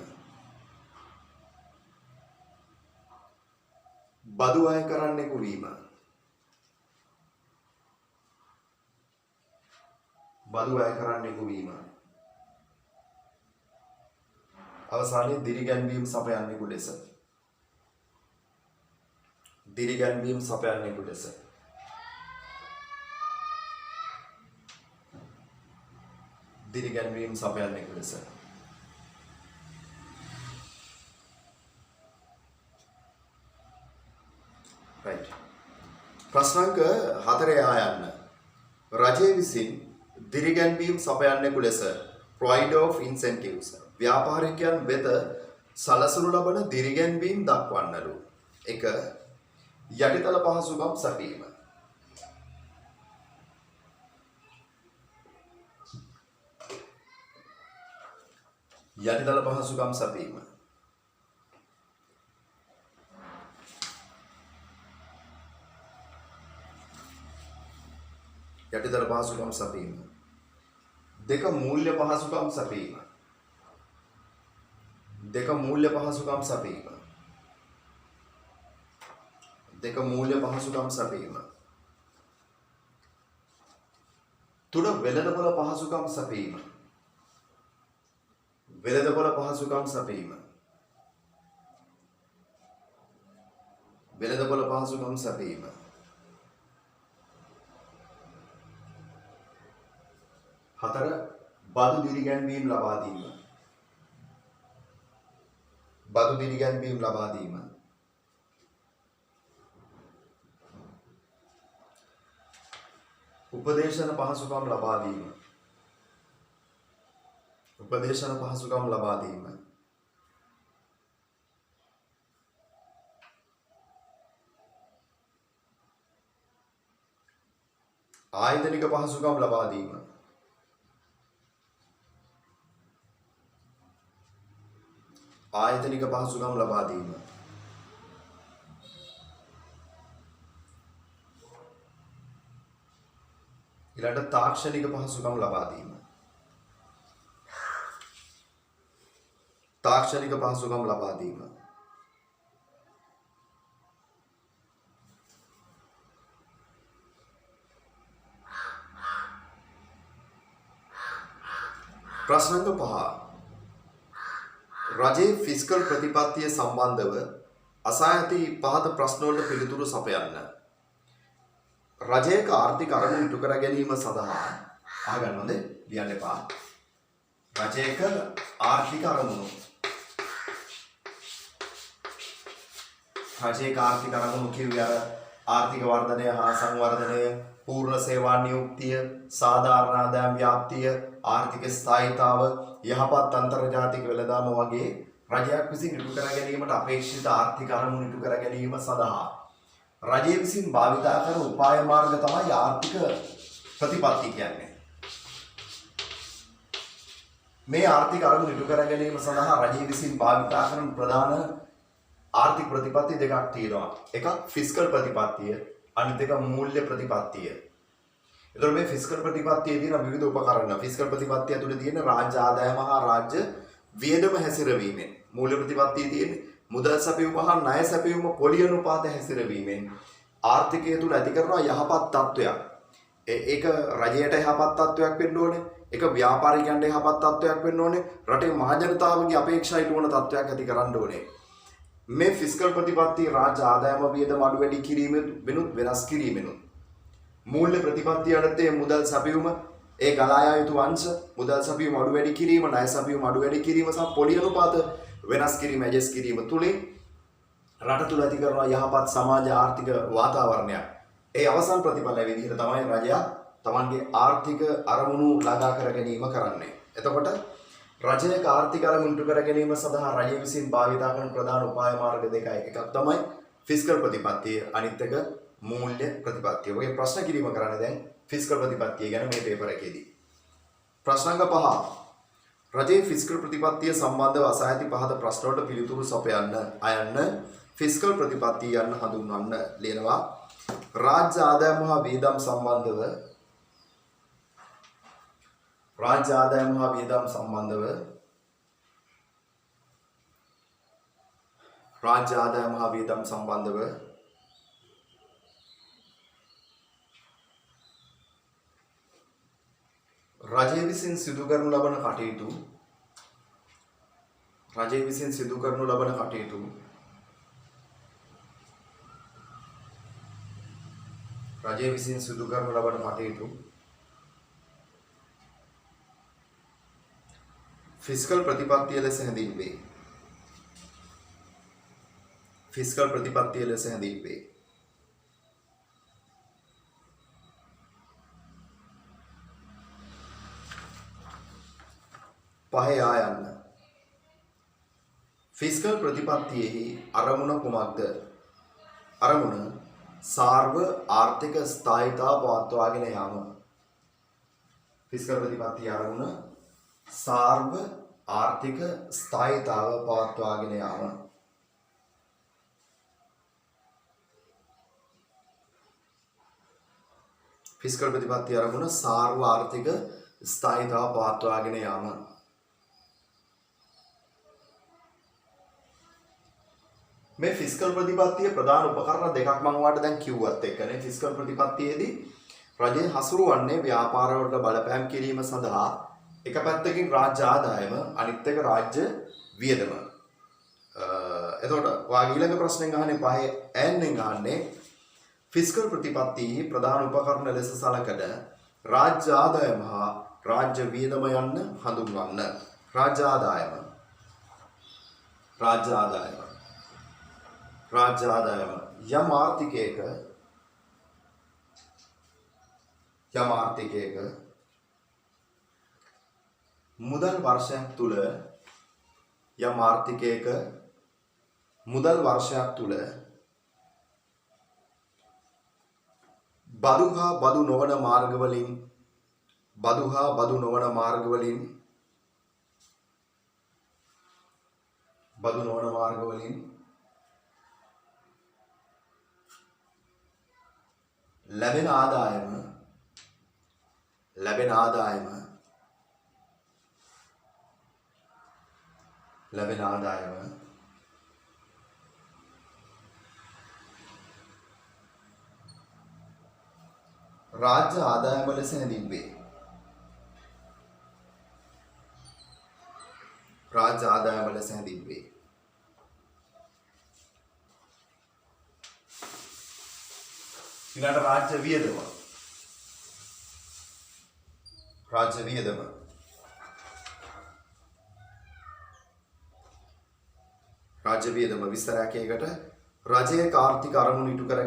බදු අය කරන්නෙකු වීම. බදු අය කරන්නෙකු වීම. අවසානයේ දිරිගැන්වීම සපයන්නෙකු ලෙස. දිරිගැන්වීම සපයන්නෙකු ලෙස. දිරිගැන්වීම සපයන්නෙකු ලෙස. right. ප්‍රශ්නාංක 4 ආයන්න. රජය විසින් දිරිගැන්වීම සපයන්නෙකු ලෙස provide of incentives ව්‍යාපාරිකයන් වෙත සලසනු ලබන දිරිගැන්වීම් දක්වන්නලු. 1. යටිතල පහසුකම් සැපීම. යටිතල පහසුකම් සැපීම. යටිතල පහසුකම් සැපීම. 2. මූල්‍ය පහසුකම් සැපීම. 2. මූල්‍ය පහසුකම් සැපීම. 2. මූල්‍ය පහසුකම් සැපීම. 3. වෙළඳපොළ පහසුකම් සැපීම. වෙළඳපොළ පහසුකම් සැපීම. වෙළඳපොළ පහසුකම් සැපීම. 4. බදු දිරිගැන්වීම් ලබා දීම. බදු දිරිගැන්වීම් ලබා දීම. උපදේශන පහසුකම් ලබා දීම. උපදේශන පහසුකම් ලබා දීම. ආයතනික පහසුකම් ලබා දීම. ආයතනික පහසුකම් ලබා දීම. ඊළඟට තාක්ෂණික පහසුකම් ලබා දීම. තාක්ෂණික පහසුකම් ලබා දීම. ප්‍රශ්නාංක 5. රජයේ ෆිස්කල් ප්‍රතිපත්තිය සම්බන්ධව අසා ඇති පහත ප්‍රශ්න වලට පිළිතුරු සපයන්න. රජයක ආර්ථික අරමුණු ඉටු කර ගැනීම සඳහා අහගන්නවද? ලියන්න එපා. රජයක ආර්ථික අරමුණු. රජයක ආර්ථික අරමුණු කියුවේ ආර්ථික වර්ධනය හා සංවර්ධනය, පූර්ණ සේවා නියුක්තිය, සාධාරණ ආදායම් ව්‍යාප්තිය, ආර්ථික ස්ථායීතාව, යහපත් අන්තර්ජාතික වෙළඳාම වගේ රජයක් විසින් ඉටු කර ගැනීමට අපේක්ෂිත ආර්ථික අරමුණු ඉටු කර ගැනීම සඳහා රජය විසින් භාවිතා කරන උපාය මාර්ග තමයි ආර්ථික ප්‍රතිපත්ති කියන්නේ. මේ ආර්ථික අරමුණු ඉටු කර ගැනීම සඳහා රජය විසින් භාවිතා කරන ප්‍රධාන ආර්ථික ප්‍රතිපත්ති දෙකක් තියෙනවා. එකක් ෆිස්කල් ප්‍රතිපත්තිය, අනිත් එක මූල්‍ය ප්‍රතිපත්තිය. එතකොට මේ ෆිස්කල් ප්‍රතිපත්තියේ තියෙන විවිධ උපකරණ. ෆිස්කල් ප්‍රතිපත්තිය ඇතුලේ තියෙන රාජ්‍ය ආදායම හා රාජ්‍ය වියදම හැසිරවීමෙන්, මූල්‍ය ප්‍රතිපත්තියේ තියෙන මුදල් සැපයුම හා ණය සැපයුම පොලි අනුපාත හැසිරවීමෙන් ආර්ථිකය තුල ඇති කරන යහපත් තත්වයක්. ඒක රජයට යහපත් තත්වයක් වෙන්න ඕනේ. ඒක ව්‍යාපාරිකයන්ට යහපත් තත්වයක් වෙන්න ඕනේ. රටේ මහ ජනතාවගේ අපේක්ෂා ඉටු වන තත්වයක් ඇති කරන්න ඕනේ. මේ ෆිස්කල් ප්‍රතිපත්තිය රාජ්‍ය ආදායම වියදම අඩු වැඩි කිරීමෙනුත් වෙනස් කිරීමෙනුත් මූල්‍ය ප්‍රතිපත්තිය යටතේ මුදල් සැපයුම, ඒ ගලා යා යුතු අංශ, මුදල් සැපයුම අඩු වැඩි කිරීම, ණය සැපයුම අඩු වැඩි කිරීම සහ පොලි අනුපාත වෙනස් කිරීම, ඇඩ්ජස්ට් කිරීම තුලින් රට තුල ඇති කරන යහපත් සමාජ ආර්ථික වාතාවරණයක්. ඒ අවසන් ප්‍රතිඵලය විදිහට තමයි රජය තමන්ගේ ආර්ථික අරමුණු ළඟා කර ගැනීම කරන්නේ. එතකොට රජයක ආර්ථික අරමුණු ඉටු කර ගැනීම සඳහා රජය විසින් භාවිත කරන ප්‍රධාන උපාය මාර්ග දෙකයි. එකක් තමයි ෆිස්කල් ප්‍රතිපත්තිය, අනිත් එක මූල්‍ය ප්‍රතිපත්තිය. ඔය ප්‍රශ්න කිරීම කරන්නේ දැන් ෆිස්කල් ප්‍රතිපත්තිය ගැන මේ පේපර් එකේදී. ප්‍රශ්නාංක 5. රජයේ ෆිස්කල් ප්‍රතිපත්තිය සම්බන්ධව අසා ඇති පහත ප්‍රශ්න වලට පිළිතුරු සපයන්න. අයන්න ෆිස්කල් ප්‍රතිපත්තිය යන්න හඳුන්වන්න. ලියනවා රාජ්‍ය ආදායම හා වියදම් සම්බන්ධව රාජ්‍ය ආදායම හා වියදම් සම්බන්ධව රාජ්‍ය ආදායම හා වියදම් සම්බන්ධව රජය විසින් සිදු කරනු ලබන කටයුතු රජය විසින් සිදු කරනු ලබන කටයුතු රජය විසින් සිදු කරනු ලබන කටයුතු ෆිස්කල් ප්‍රතිපත්තිය ලෙස හැඳින්වේ. ෆිස්කල් ප්‍රතිපත්තිය ලෙස හැඳින්වේ. පහේ ආයන්න. ෆිස්කල් ප්‍රතිපත්තියෙහි අරමුණ කුමක්ද? අරමුණ සාර්ව ආර්ථික ස්ථායීතාව පවත්වාගෙන යාම. ෆිස්කල් ප්‍රතිපත්තියේ අරමුණ සාර්ව ආර්ථික ස්ථායීතාව පවත්වාගෙන යාම. ෆිස්කල් ප්‍රතිපත්තියේ අරමුණ සාර්ව ආර්ථික ස්ථායීතාව පවත්වාගෙන යාම. මේ ෆිස්කල් ප්‍රතිපත්තියේ ප්‍රධාන උපකරණ දෙකක් මම ඔයාලට දැන් කිව්වත් එක්කනේ. ෆිස්කල් ප්‍රතිපත්තියේදී රජය හසුරුවන්නේ ව්‍යාපාර වලට බලපෑම් කිරීම සඳහා එක පැත්තකින් රාජ්‍ය ආදායම, අනිත් එක රාජ්‍ය වියදම. එතකොට ඔයාගේ ඊළඟ ප්‍රශ්නෙන් අහන්නේ පහේ ඈන්ෙන් අහන්නේ ෆිස්කල් ප්‍රතිපත්තියේ ප්‍රධාන උපකරණ ලෙස සලකන රාජ්‍ය ආදායම හා රාජ්‍ය වියදම යන්න හඳුන්වන්න. රාජ්‍ය ආදායම රාජ්‍ය ආදායම රාජ්‍ය ආදායම යම් ආර්ථිකයක මුදල් වර්ෂයක් තුල යම් ආර්ථිකයක මුදල් වර්ෂයක් තුල බදු හා බදු නොවන මාර්ගවලින් ලැබෙන ආදායම රාජ්‍ය ආදායම ලෙස හැඳින්වේ. ඊළඟ රාජ්‍ය වියදම. විස්තරයක් එකකට රජයේ ආර්ථික අරමුණු ඉටු කර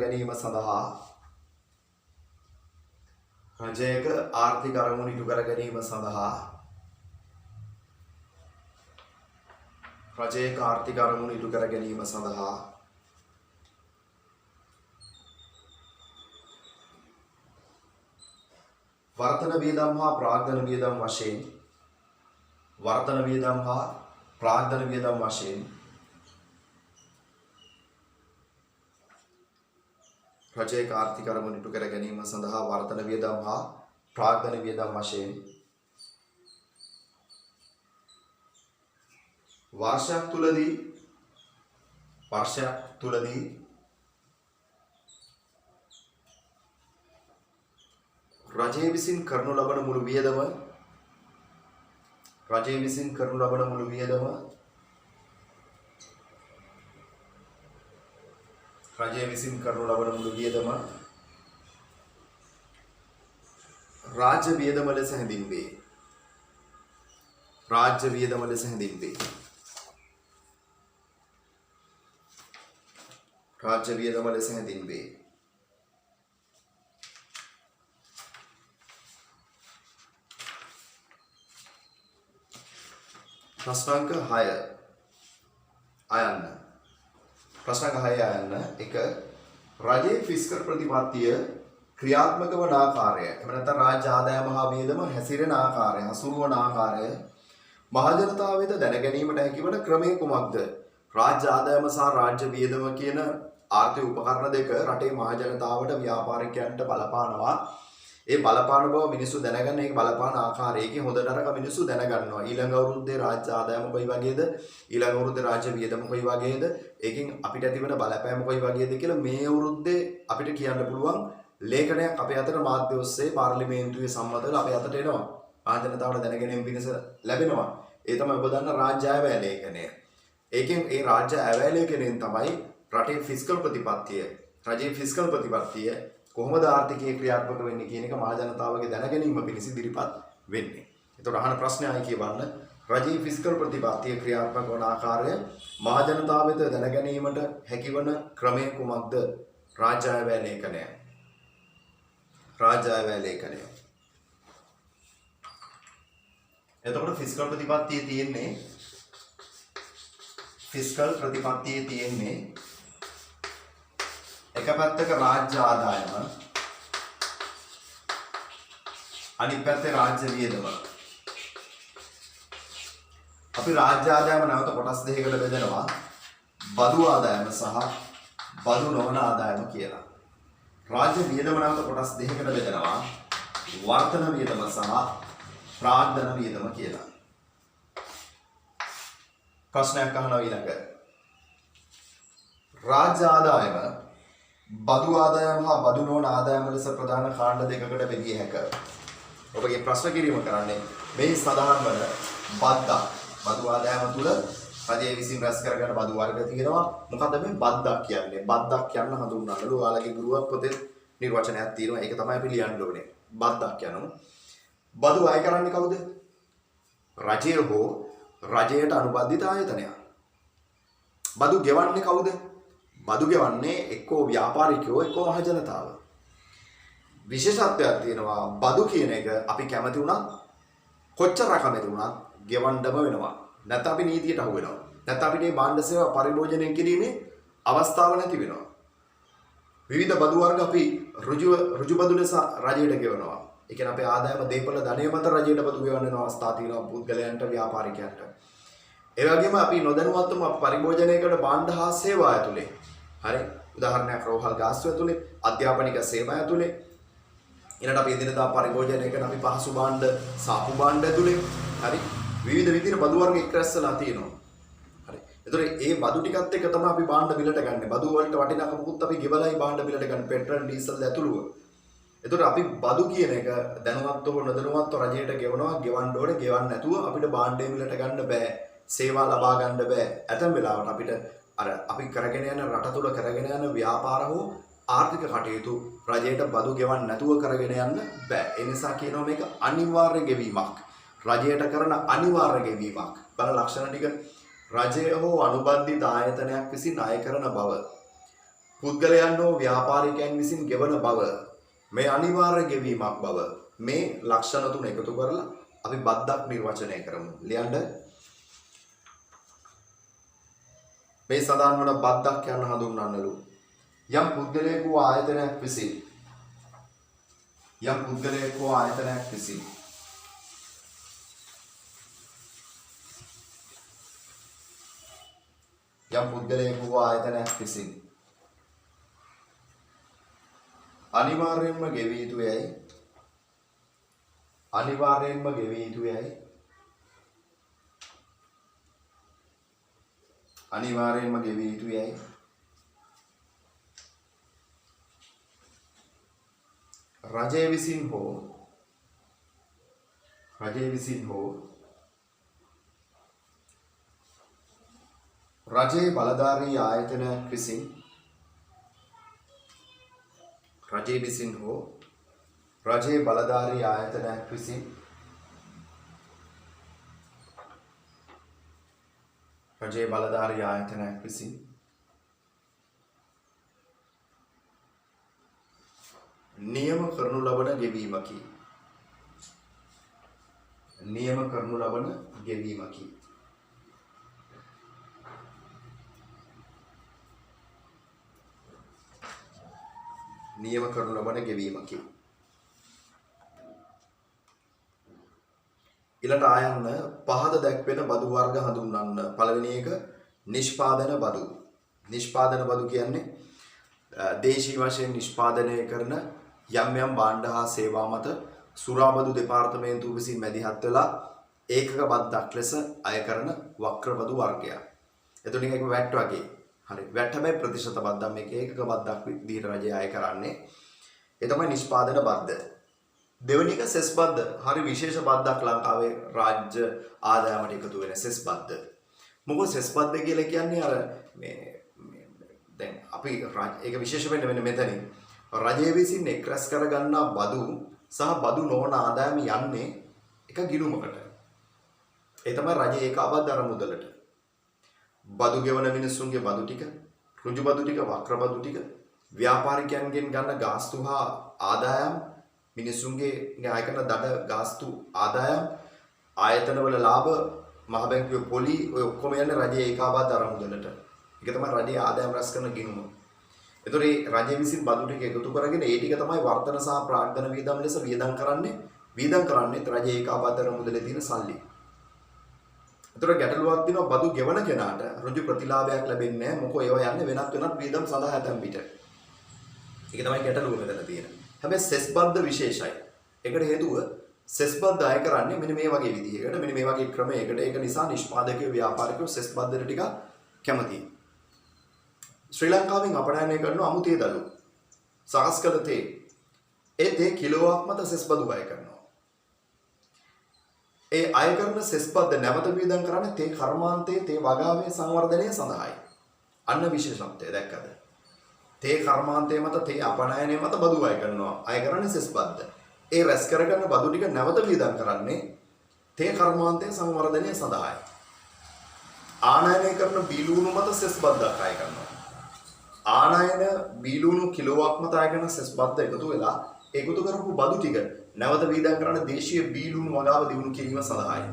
ගැනීම සඳහා වර්තන වියදම් හා ප්‍රාග්ධන වියදම් වශයෙන් රජයේ ආර්ථික අරමුණු ඉටු කර ගැනීම සඳහා වර්තන වියදම් හා ප්‍රාග්ධන වියදම් වශයෙන් වර්ෂයක් තුලදී රජය විසින් කරනු ලබන මුළු වියදම රාජ්‍ය වියදම ලෙස හැඳින්වේ. ප්‍රශ්නාංක 6 අයන්න. එක රජයේ ෆිස්කල් ප්‍රතිපත්තිය ක්‍රියාත්මක වන ආකාරය. එහෙම නැත්නම් රාජ්‍ය ආදායම හා වියදම හැසිරෙන ආකාරය, හසුරුවන ආකාරය මහජනතාව වෙත දැන ගැනීමට හැකිවන ක්‍රමය කුමක්ද? රාජ්‍ය ආදායම සහ රාජ්‍ය වියදම කියන ආර්ථික උපකරණ දෙක රටේ මහජනතාවට ව්‍යාපාරිකයන්ට බලපානවා. ඒ බලපාන බව මිනිස්සු දැනගන්න, ඒක බලපාන ආකාරය, ඒකේ හොඳ නරක මිනිස්සු දැනගන්නවා. ඊළඟ අවුරුද්දේ රාජ්‍ය ආදායම කොයි වගේද? ඊළඟ අවුරුද්දේ රාජ්‍ය වියදම කොයි වගේද? ඒකෙන් අපිට ඇතිවන බලපෑම කොයි වගේද කියලා මේ අවුරුද්දේ අපිට කියන්න පුළුවන් ලේඛනයක් අපේ අතට මාධ්‍ය ඔස්සේ පාර්ලිමේන්තුවේ සම්මත වෙලා අපේ අතට එනවා. ආජනතාවට දැනගැනීම පිණිස ලැබෙනවා. ඒ තමයි ඔබ දන්න රාජ්‍ය අයවැය ලේඛනය. ඒකෙන් ඒ රාජ්‍ය අයවැය ලේඛනයෙන් තමයි රටේ ෆිස්කල් ප්‍රතිපත්තිය, රජයේ ෆිස්කල් ප්‍රතිපත්තිය කොහොමද ආර්ථිකයේ ක්‍රියාත්මක වෙන්නේ කියන එක මහජනතාවගේ දැනගැනීම පිණිස ඉදිරිපත් වෙන්නේ. ඒතකොට අහන ප්‍රශ්නයයි කියවන්න රජයේ ෆිස්කල් ප්‍රතිපත්තිය ක්‍රියාත්මක වන ආකාරය මහජනතාව වෙත දැනගැනීමට හැකිවන ක්‍රමය කුමක්ද? රාජ්‍ය අයවැය ලේඛනය. එතකොට ෆිස්කල් ප්‍රතිපත්තියේ තියෙන්නේ එක පැත්තක රාජ්‍ය ආදායම, අනිත් පැත්තේ රාජ්‍ය වියදම. අපි රාජ්‍ය ආදායම නැවත කොටස් දෙකකට බෙදනවා. බදු ආදායම සහ බදු නොවන ආදායම කියලා. රාජ්‍ය වියදම නැවත කොටස් දෙකකට බෙදනවා. වර්තන වියදම සහ ප්‍රාග්ධන වියදම කියලා. ප්‍රශ්නයක් අහනවා ඊළඟ. රාජ්‍ය ආදායම බදු ආදායම හා බදු නොවන ආදායම ලෙස ප්‍රධාන කාණ්ඩ දෙකකට බෙදිය හැකිය. ඔබගේ ප්‍රශ්න කිරීම කරන්නේ මේ සඳහන් වන බදු ආදායම තුල රජය විසින් රැස් කරගන්න බදු වර්ග තියෙනවා. මොකද්ද මේ බද්දක් කියන්නේ? බද්දක් කියන්න හඳුන්වන්නලු ඔයාලගේ ගුරුවක් පොතේ නිර්වචනයක් තියෙනවා. ඒක තමයි අපි ලියන්න ඕනේ. බද්දක් කියනවා. බදු අය කරන්නේ කවුද? රජය හෝ රජයට අනුබද්ධිත ආයතනයක්. බදු ගෙවන්නේ කවුද? බදු ගෙවන්නේ එක්කෝ ව්‍යාපාරිකයෝ එක්කෝ මහජනතාව. විශේෂත්වයක් තියෙනවා. බදු කියන එක අපි කැමති වුණත් කොච්චර කැමති වුණත් ගෙවන්නම වෙනවා. නැත්නම් අපි නීතියට අහු වෙනවා. නැත්නම් අපිට මේ භාණ්ඩ සේවා පරිභෝජනය කිරීමේ අවස්ථාව නැති වෙනවා. විවිධ බදු වර්ග අපි ඍජු බදු ලෙස රජයට ගෙවනවා. ඒ කියන්නේ අපේ ආදායම දීපල ධනය මත රජයට බදු ගෙවන්න වෙන අවස්ථා තියෙනවා පුද්ගලයන්ට ව්‍යාපාරිකයන්ට. ඒ වගේම අපි නොදැනුවත්වම පරිභෝජනය කරන භාණ්ඩ හා සේවා ඇතුලේ. හරි. උදාහරණයක් රෝහල් ගාස්තු ඇතුලේ, අධ්‍යාපනික සේවා ඇතුලේ. ඊළඟට අපි එදිනදා පරිභෝජනය කරන අපි පහසු භාණ්ඩ, සාපු භාණ්ඩ ඇතුලේ. හරි. විවිධ විදිහට බදු වර්ග එක්රැස්සලා තියෙනවා. ඒතර ඒ බදු ටිකත් එක්ක තමයි අපි භාණ්ඩ බිලට ගන්න. බදු වලට වටිනාකමකුත් අපි ගෙවලයි භාණ්ඩ බිලට ගන්න. පෙට්‍රල් ඩීසල් ඇතුළුව. ඒතර අපි බදු කියන එක දැනුවත්ව නොදැනුවත්ව රජයට ගෙවනවා. ගෙවන්න ඕනේ. ගෙවන්න නැතුව අපිට භාණ්ඩය බිලට ගන්න බෑ. සේවා ලබා ගන්න බෑ. ඇතැම් වෙලාවට අපිට අර අපි කරගෙන යන රට තුල කරගෙන යන ව්‍යාපාර හෝ ආර්ථික කටයුතු රජයට බදු ගෙවන්න නැතුව කරගෙන යන්න බෑ. ඒ නිසා කියනවා මේක අනිවාර්ය ගෙවීමක්. රජයට කරන අනිවාර්ය ගෙවීමක්. බල ලක්ෂණ ටික රජය හෝ අනුබද්ධිත ආයතනයක් විසින් අය කරන බව, පුද්ගලයන් හෝ ව්‍යාපාරිකයන් විසින් ගෙවන බව, මේ අනිවාර්ය ගෙවීමක් බව, මේ ලක්ෂණ තුන එකතු කරලා අපි බද්දක් නිර්වචනය කරමු. ලියන්න මේ සඳහන් වන බද්දක් යන හඳුන්වන්නලු. යම් පුද්ගලයෙකු ආයතනයක් විසින් අනිවාර්යෙන්ම ගෙවිය යුතුයයි රජය විසින් හෝ රජයේ බලධාරී ආයතනයක් විසින් නියම කරනු ලබන ගෙවීමකි. ඊළඟ ආයන්න පහද දැක්වෙන බදු වර්ග හඳුන්වන්න. පළවෙනි එක නිෂ්පාදන බදු. නිෂ්පාදන බදු කියන්නේ දේශීය වශයෙන් නිෂ්පාදනය කරන යම් යම් භාණ්ඩ හා සේවා මත සුරාබදු දෙපාර්තමේන්තුව විසින් මැදිහත් වෙලා ඒකක බද්දක් ලෙස අය කරන වක්‍ර බදු වර්ගයක්. එතකොට මේක වැට් වගේ. හරි. වැට් හැබැයි ප්‍රතිශත බද්දක් මේක ඒකක බද්දක් විදිහට රජය අය කරන්නේ. ඒ තමයි නිෂ්පාදන බද්ද. දෙවෙනි එක සෙස් බද්ද. හරි විශේෂ බද්දක් ලංකාවේ රාජ්‍ය ආදායමට එකතු වෙන සෙස් බද්ද. මොකද සෙස් බද්ද කියලා කියන්නේ අර මේ දැන් අපි ඒක විශේෂ වෙන්නේ මෙතනින් රජය විසින් එක් රැස් කර ගන්නා බදු සහ බදු නොවන ආදායම යන්නේ එක ගිණුමකට. ඒ තමයි රජයේ ඒකාබද්ධ අරමුදලට. බදු ගෙවන මිනිස්සුන්ගේ බදු ටික, ඍජු බදු ටික, වක්‍ර බදු ටික, ව්‍යාපාරිකයන්ගෙන් ගන්න ගාස්තු හා ආදායම්, මිනිස්සුන්ගේ ණය කරන දඩ ගාස්තු ආදායම්, ආයතනවල ලාභ, මහ බැංකුවේ පොලි ඔය ඔක්කොම යන්නේ රජයේ ඒකාබද්ධ අරමුදලට. ඒක තමයි රජයේ ආදායම් රැස් කරන ගිණුම. එතකොට මේ රජය විසින් බදු ටික එකතු කරගෙන ඒ ටික තමයි වර්තන සහ ප්‍රාග්ධන වියදම් ලෙස වියදම් කරන්නේ රජයේ ඒකාබද්ධ අරමුදලේ තියෙන සල්ලි. එතකොට ගැටලුවක් තියෙනවා බදු ගෙවන කෙනාට ඍජු ප්‍රතිලාභයක් ලැබෙන්නේ නැහැ. මොකෝ ඒවා යන්නේ වෙනත් වියදම් සඳහා ඇතැම් විට. ඒක තමයි ගැටලුව මෙතන තියෙන. හැබැයි සෙස් බද්ද විශේෂයි. ඒකට හේතුව සෙස් බද්ද අය කරන්නේ මෙන්න මේ වගේ විදිහකට, මෙන්න මේ වගේ ක්‍රමයකට. ඒක නිසා නිෂ්පාදකයෝ ව්‍යාපාරිකයෝ සෙස් බද්දට ටික කැමතියි. ශ්‍රී ලංකාවෙන් අපනයනය කරන අමුතේ දළු සකස් කළ තේ ඒ තේ කිලෝවක් මත සෙස් බදු අය කරනවා. ඒ අය කරන සෙස් බද්ද නැවත වියදම් කරන්නේ තේ කර්මාන්තයේ තේ වගාවේ සංවර්ධනය සඳහායි. අන්න විශේෂත්වය දැක්කද? තේ කර්මාන්තයේ මත තේ අපනයනය මත බදු අය කරනවා. අය කරන්නේ සෙස් බද්ද. ඒ රැස් කරගන්න බදු ටික නැවත වියදම් කරන්නේ තේ කර්මාන්තයේ සංවර්ධනය සඳහායි. ආනයනය කරන බීලුණු මත සෙස් බද්දක් අය කරනවා. ආනයන බීලුණු කිලෝවක් මත අය කරන සෙස් බද්ද එකතු වෙලා එකතු කරපු බදු ටික නැවත වියදම් කරන දේශීය බීලුණු වගාව දියුණු කිරීම සඳහායි.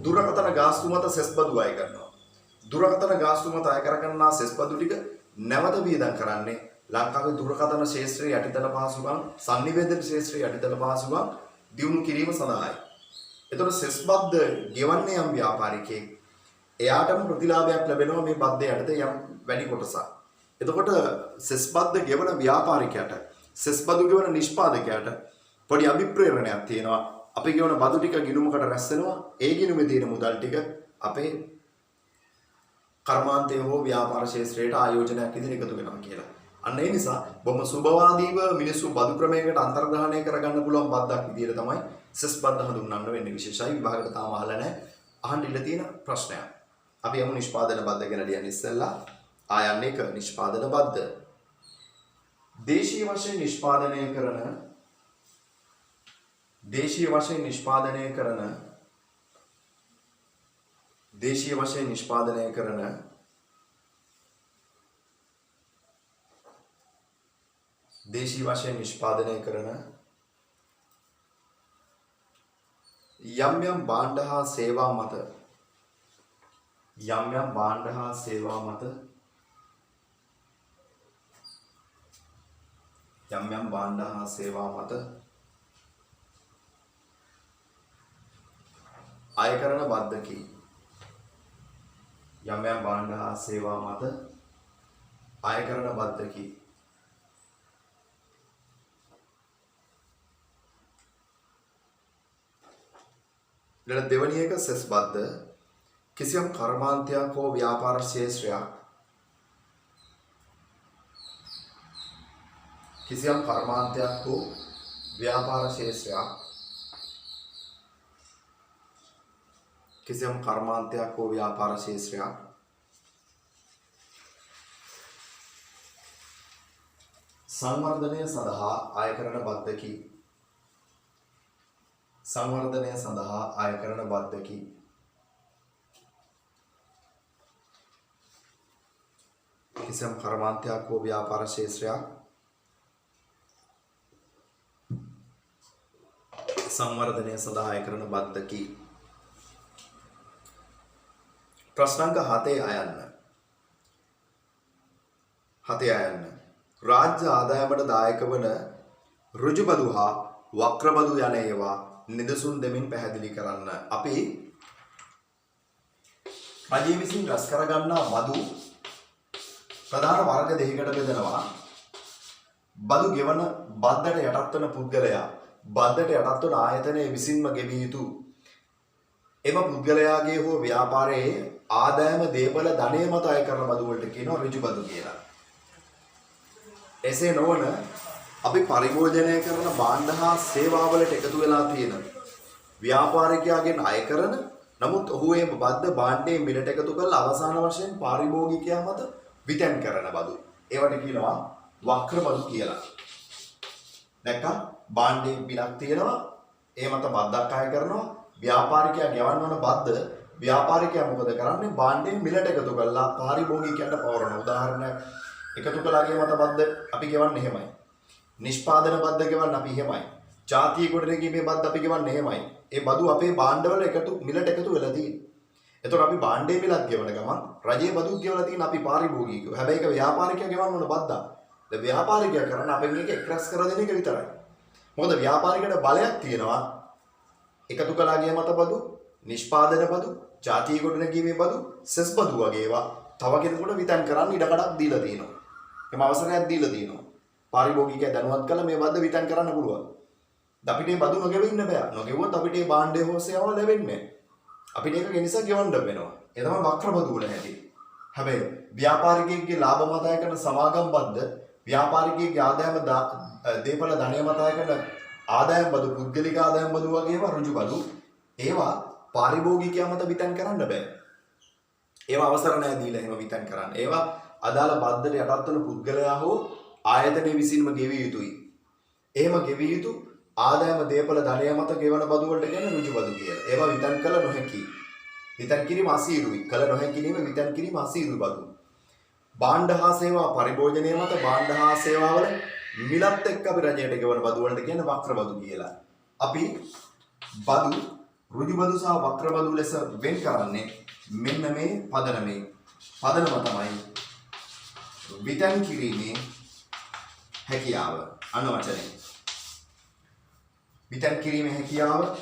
දුරකථන ගාස්තු මත සෙස් බදු අය කරනවා. දුරකථන ගාස්තු මත අය කරගන්නා සෙස් බදු ටික නැවත වියදම් කරන්නේ ලංකාවේ දුරකථන ශාස්ත්‍රයේ යටිතල පහසුකම් sannivedana ශාස්ත්‍රයේ යටිතල පහසුකම් දියුණු කිරීම සඳහායි. එතකොට සෙස් බද්ද ගෙවන්නේ යම් ව්‍යාපාරිකයෙක් එයාටම ප්‍රතිලාභයක් ලැබෙනවා මේ බද්ද යටතේ යම් වැඩි කොටසක්. එතකොට සෙස් බද්ද ගෙවන ව්‍යාපාරිකයට සෙස් බදු ගෙවන නිෂ්පාදකයාට පොඩි අභිප්‍රේරණයක් තියෙනවා. අපි ගෙවන බදු ටික ගිණුමකට රැස් වෙනවා. ඒ ගිණුමේ තියෙන මුදල් ටික අපේ කර්මාන්තය හෝ ව්‍යාපාර ශාස්ත්‍රයට ආයෝජනයක් විදිහට එකතු වෙනවා කියලා. අන්න ඒ නිසා බොහොම සුබවාදීව මිනිස්සු බදු ක්‍රමයකට අන්තර්ග්‍රහණය කරගන්න පුළුවන් බද්දක් විදිහට තමයි සෙස් බද්ද හඳුන්වන්න වෙන්නේ. විශේෂයි විභාගයට තාම අහලා නැහැ. අහන්න ඉන්න තියෙන ප්‍රශ්නයක්. අපි යමු නිෂ්පාදන බද්ද ගැන ලියන්න ඉස්සෙල්ලා. ආයන්න එක නිෂ්පාදන බද්ද. දේශීය වශයෙන් නිෂ්පාදනය කරන දේශීය වශයෙන් නිෂ්පාදනය කරන යම් යම් භාණ්ඩ හා සේවා මත අය කරන බද්දකි. යම් යම් භාණ්ඩ හා සේවා මත අය කරන බද්දකි. ඊළඟ දෙවැනි එක සෙස් බද්ද කිසියම් කර්මාන්තයක් හෝ ව්‍යාපාර ශාස්ත්‍රයක් සංවර්ධනය සඳහා අය කරන බද්දකි. කිසියම් කර්මාන්තයක් හෝ ව්‍යාපාර ශාස්ත්‍රයක් සංවර්ධනය සඳහා අය කරන බද්දකි. ප්‍රශ්නාංක 7 අයන්න. රාජ්‍ය ආදායමට දායක වන ඍජු බදු හා වක්‍ර බදු යන ඒවා නිදසුන් දෙමින් පැහැදිලි කරන්න. අපි රජය විසින් රැස් කරගන්නා බදු ප්‍රධාන වර්ග දෙකකට බෙදනවා. බදු ගෙවන බද්දට යටත් වන පුද්ගලයා බද්දට යටත් වන ආයතනයේ විසින්ම ගෙවිය යුතු එම පුද්ගලයාගේ හෝ ව්‍යාපාරයේ ආදායම දේපල ධනය මත අය කරන බදු වලට කියනවා ඍජු බදු කියලා. එසේ නොවන අපි පරිභෝජනය කරන භාණ්ඩ හා සේවා වලට එකතු වෙලා තියෙන ව්‍යාපාරිකයාගෙන් අය කරන නමුත් ඔහු ඒ බද්ද භාණ්ඩයේ මිලට එකතු කරලා අවසාන වශයෙන් පාරිභෝගිකයා මත විතැන් කරන බදු. ඒවට කියනවා වක්‍ර බදු කියලා. නැත්නම් භාණ්ඩයේ බිලක් තියෙනවා ඒ මත බද්දක් අය කරනවා ව්‍යාපාරිකයා ගෙවන්න ඕන බද්ද ව්‍යාපාරිකයා මොකද කරන්නේ භාණ්ඩයෙන් මිලට එකතු කරලා පාරිභෝගිකයන්ට පවරන. උදාහරණයක් එකතු කළාගේ මත බද්ද අපි ගෙවන්නේ එහෙමයි. නිෂ්පාදන බද්ද ගෙවන්න අපි එහෙමයි. ජාතිය ගොඩනැගීමේ බද්ද අපි ගෙවන්නේ එහෙමයි. ඒ බදු අපේ භාණ්ඩවල මිලට එකතු වෙලා තියෙන්නේ. එතකොට අපි භාණ්ඩයේ මිලක් ගෙවන ගමන් රජයේ බදුත් ගෙවලා තියෙන අපි පාරිභෝගිකයෝ. හැබැයි ඒක ව්‍යාපාරිකයා ගෙවන්න ඕන බද්දා. දැන් ව්‍යාපාරිකයා කරන්නේ අපෙන් එක එක්රැස් කර දෙන එක විතරයි. මොකද ව්‍යාපාරිකයට බලයක් තියෙනවා. එකතු කළාගේ මත බදු, නිෂ්පාදන බදු, ජාතිය ගොඩනැගීමේ බදු, සෙස් බදු වගේ ඒවා තව කෙනෙකුට විතන් කරන්න ඉඩකඩක් දීලා තියෙනවා. එම අවසරයක් දීලා තියෙනවා. පාරිභෝගිකයා දැනුවත් කළා මේ බද්ද විතන් කරන්න පුළුවන්. අපිට මේ බදු නොගෙව ඉන්න බෑ. නොගෙවුවොත් අපිට මේ භාණ්ඩයේ හෝ සේවාව ලැබෙන්නේ නැහැ. අපිට ඒක නිසා ගෙවන්න වෙනවා. ඒ තමයි වක්‍ර බදු වල හැටි. හැබැයි ව්‍යාපාරිකයෙක්ගේ ලාභ මතය කරන සමාගම් බද්ද, ව්‍යාපාරිකයෙක්ගේ ආදායම දේපල ධනය මතය කරන ආදායම් බදු, පුද්ගලික ආදායම් බදු වගේ ඒවා ඍජු බදු. ඒවා පාරිභෝගිකයා මත විතන් කරන්න බෑ. ඒවා අවසර නැහැ දීලා එහෙම විතන් කරන්න. ඒවා අදාළ බද්දට යටත් වන පුද්ගලයා හෝ ආයතනයේ විසින්ම ගෙවිය යුතුයි. එහෙම ගෙවිය යුතු ආදායම දේපල ධනය මත ගෙවන බදු වලට කියන්නේ ඍජු බදු කියලා. ඒවා විතන් කළ නොහැකි. විතන් කිරීම අසීරුයි. කළ නොහැකි නීම විතන් කිරීම අසීරු බදු. භාණ්ඩ හා සේවා පරිභෝජනයේ මත භාණ්ඩ හා සේවාවල මිලත් එක්ක අපි රජයට ගෙවන බදු වලට කියන්නේ වක්‍ර බදු කියලා. අපි බදු ඍජු බදු සහ වක්‍ර බදු ලෙස වෙන් කරන්නේ මෙන්න මේ පදනමේ. පදනම තමයි විතන් කිරීමේ හැකියාව. අන්න වචනේ. විතන් කිරීමේ හැකියාව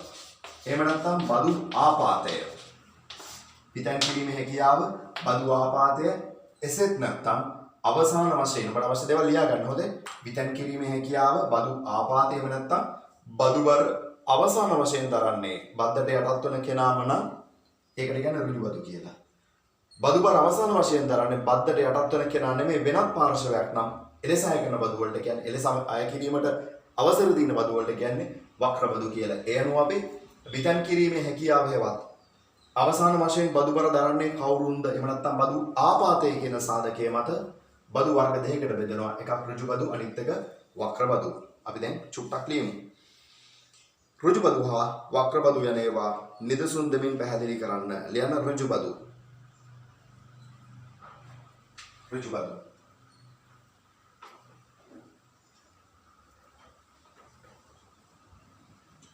එහෙම නැත්නම් බදු ආපාතය. විතන් කිරීමේ හැකියාව බදු ආපාතය එසෙත් නැත්නම් අවසාන වශයෙන් ඔබට අවශ්‍ය දේවල් ලියා ගන්න හොඳේ. විතන් කිරීමේ හැකියාව බදු ආපාතය එහෙම නැත්නම් බදුබර අවසාන වශයෙන් දරන්නේ බද්දට යටත් වෙන කෙනාම නම් ඒකට කියන්නේ ඍජු බදු කියලා. බදුබර අවසාන වශයෙන් දරන්නේ බද්දට යටත් වෙන කෙනා නෙමෙයි වෙනත් පාර්ශවයක් නම් එලෙස අය කරන බදු වලට කියන්නේ එලෙස අය කිරීමට අවසර දීන බදු වලට කියන්නේ වක්‍ර බදු කියලා. ඒ අනුව අපි විතන් කිරීමේ හැකියාව හේවත් අවසාන වශයෙන් බදුබර දරන්නේ කවුරුන්ද? එහෙම නැත්නම් බදු ආපාතය කියන සාධකයේ මත බදු වර්ග දෙකකට බෙදෙනවා. එකක් ඍජු බදු අනිත් එක වක්‍ර බදු. අපි දැන් චුට්ටක් ලියමු. ඍජු බදු හා වක්‍ර බදු යන ඒවා නිදසුන් දෙමින් පැහැදිලි කරන්න. ලියන්න ඍජු බදු. ඍජු බදු.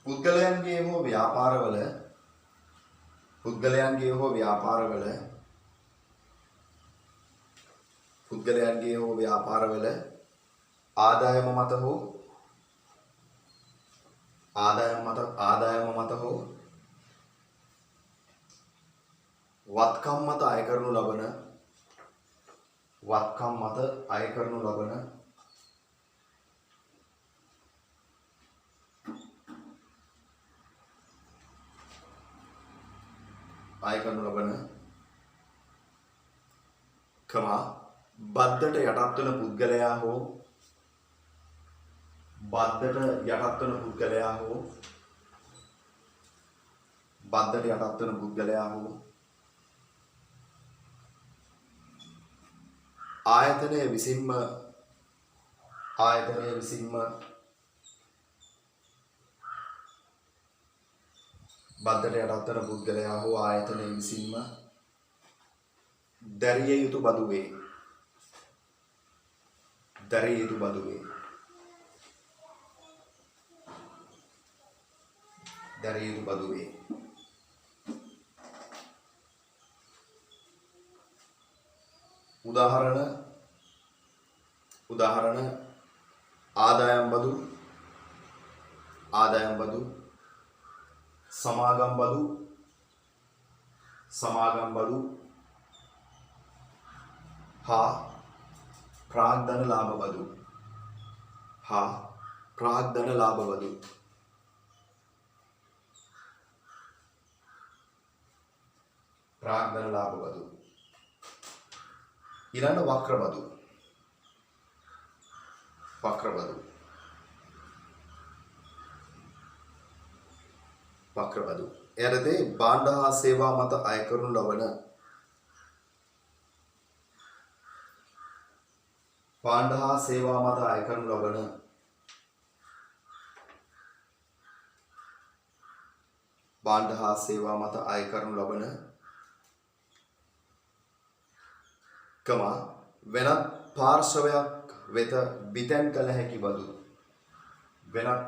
පුද්ගලයන්ගේ හෝ ව්‍යාපාරවල ආදායම මත හෝ වත්කම් මත අය කරනු ලබන බද්දට යටත් වන පුද්ගලයා හෝ ආයතනය විසින්ම දැරිය යුතු බදු වේ. උදාහරණ ආදායම් බදු සමාගම් බදු හා ප්‍රාග්ධන ලාභ බදු. ඊළඟ වක්‍ර බදු. එයටදී භාණ්ඩ හා සේවා මත අය කරනු ලබන වෙනත්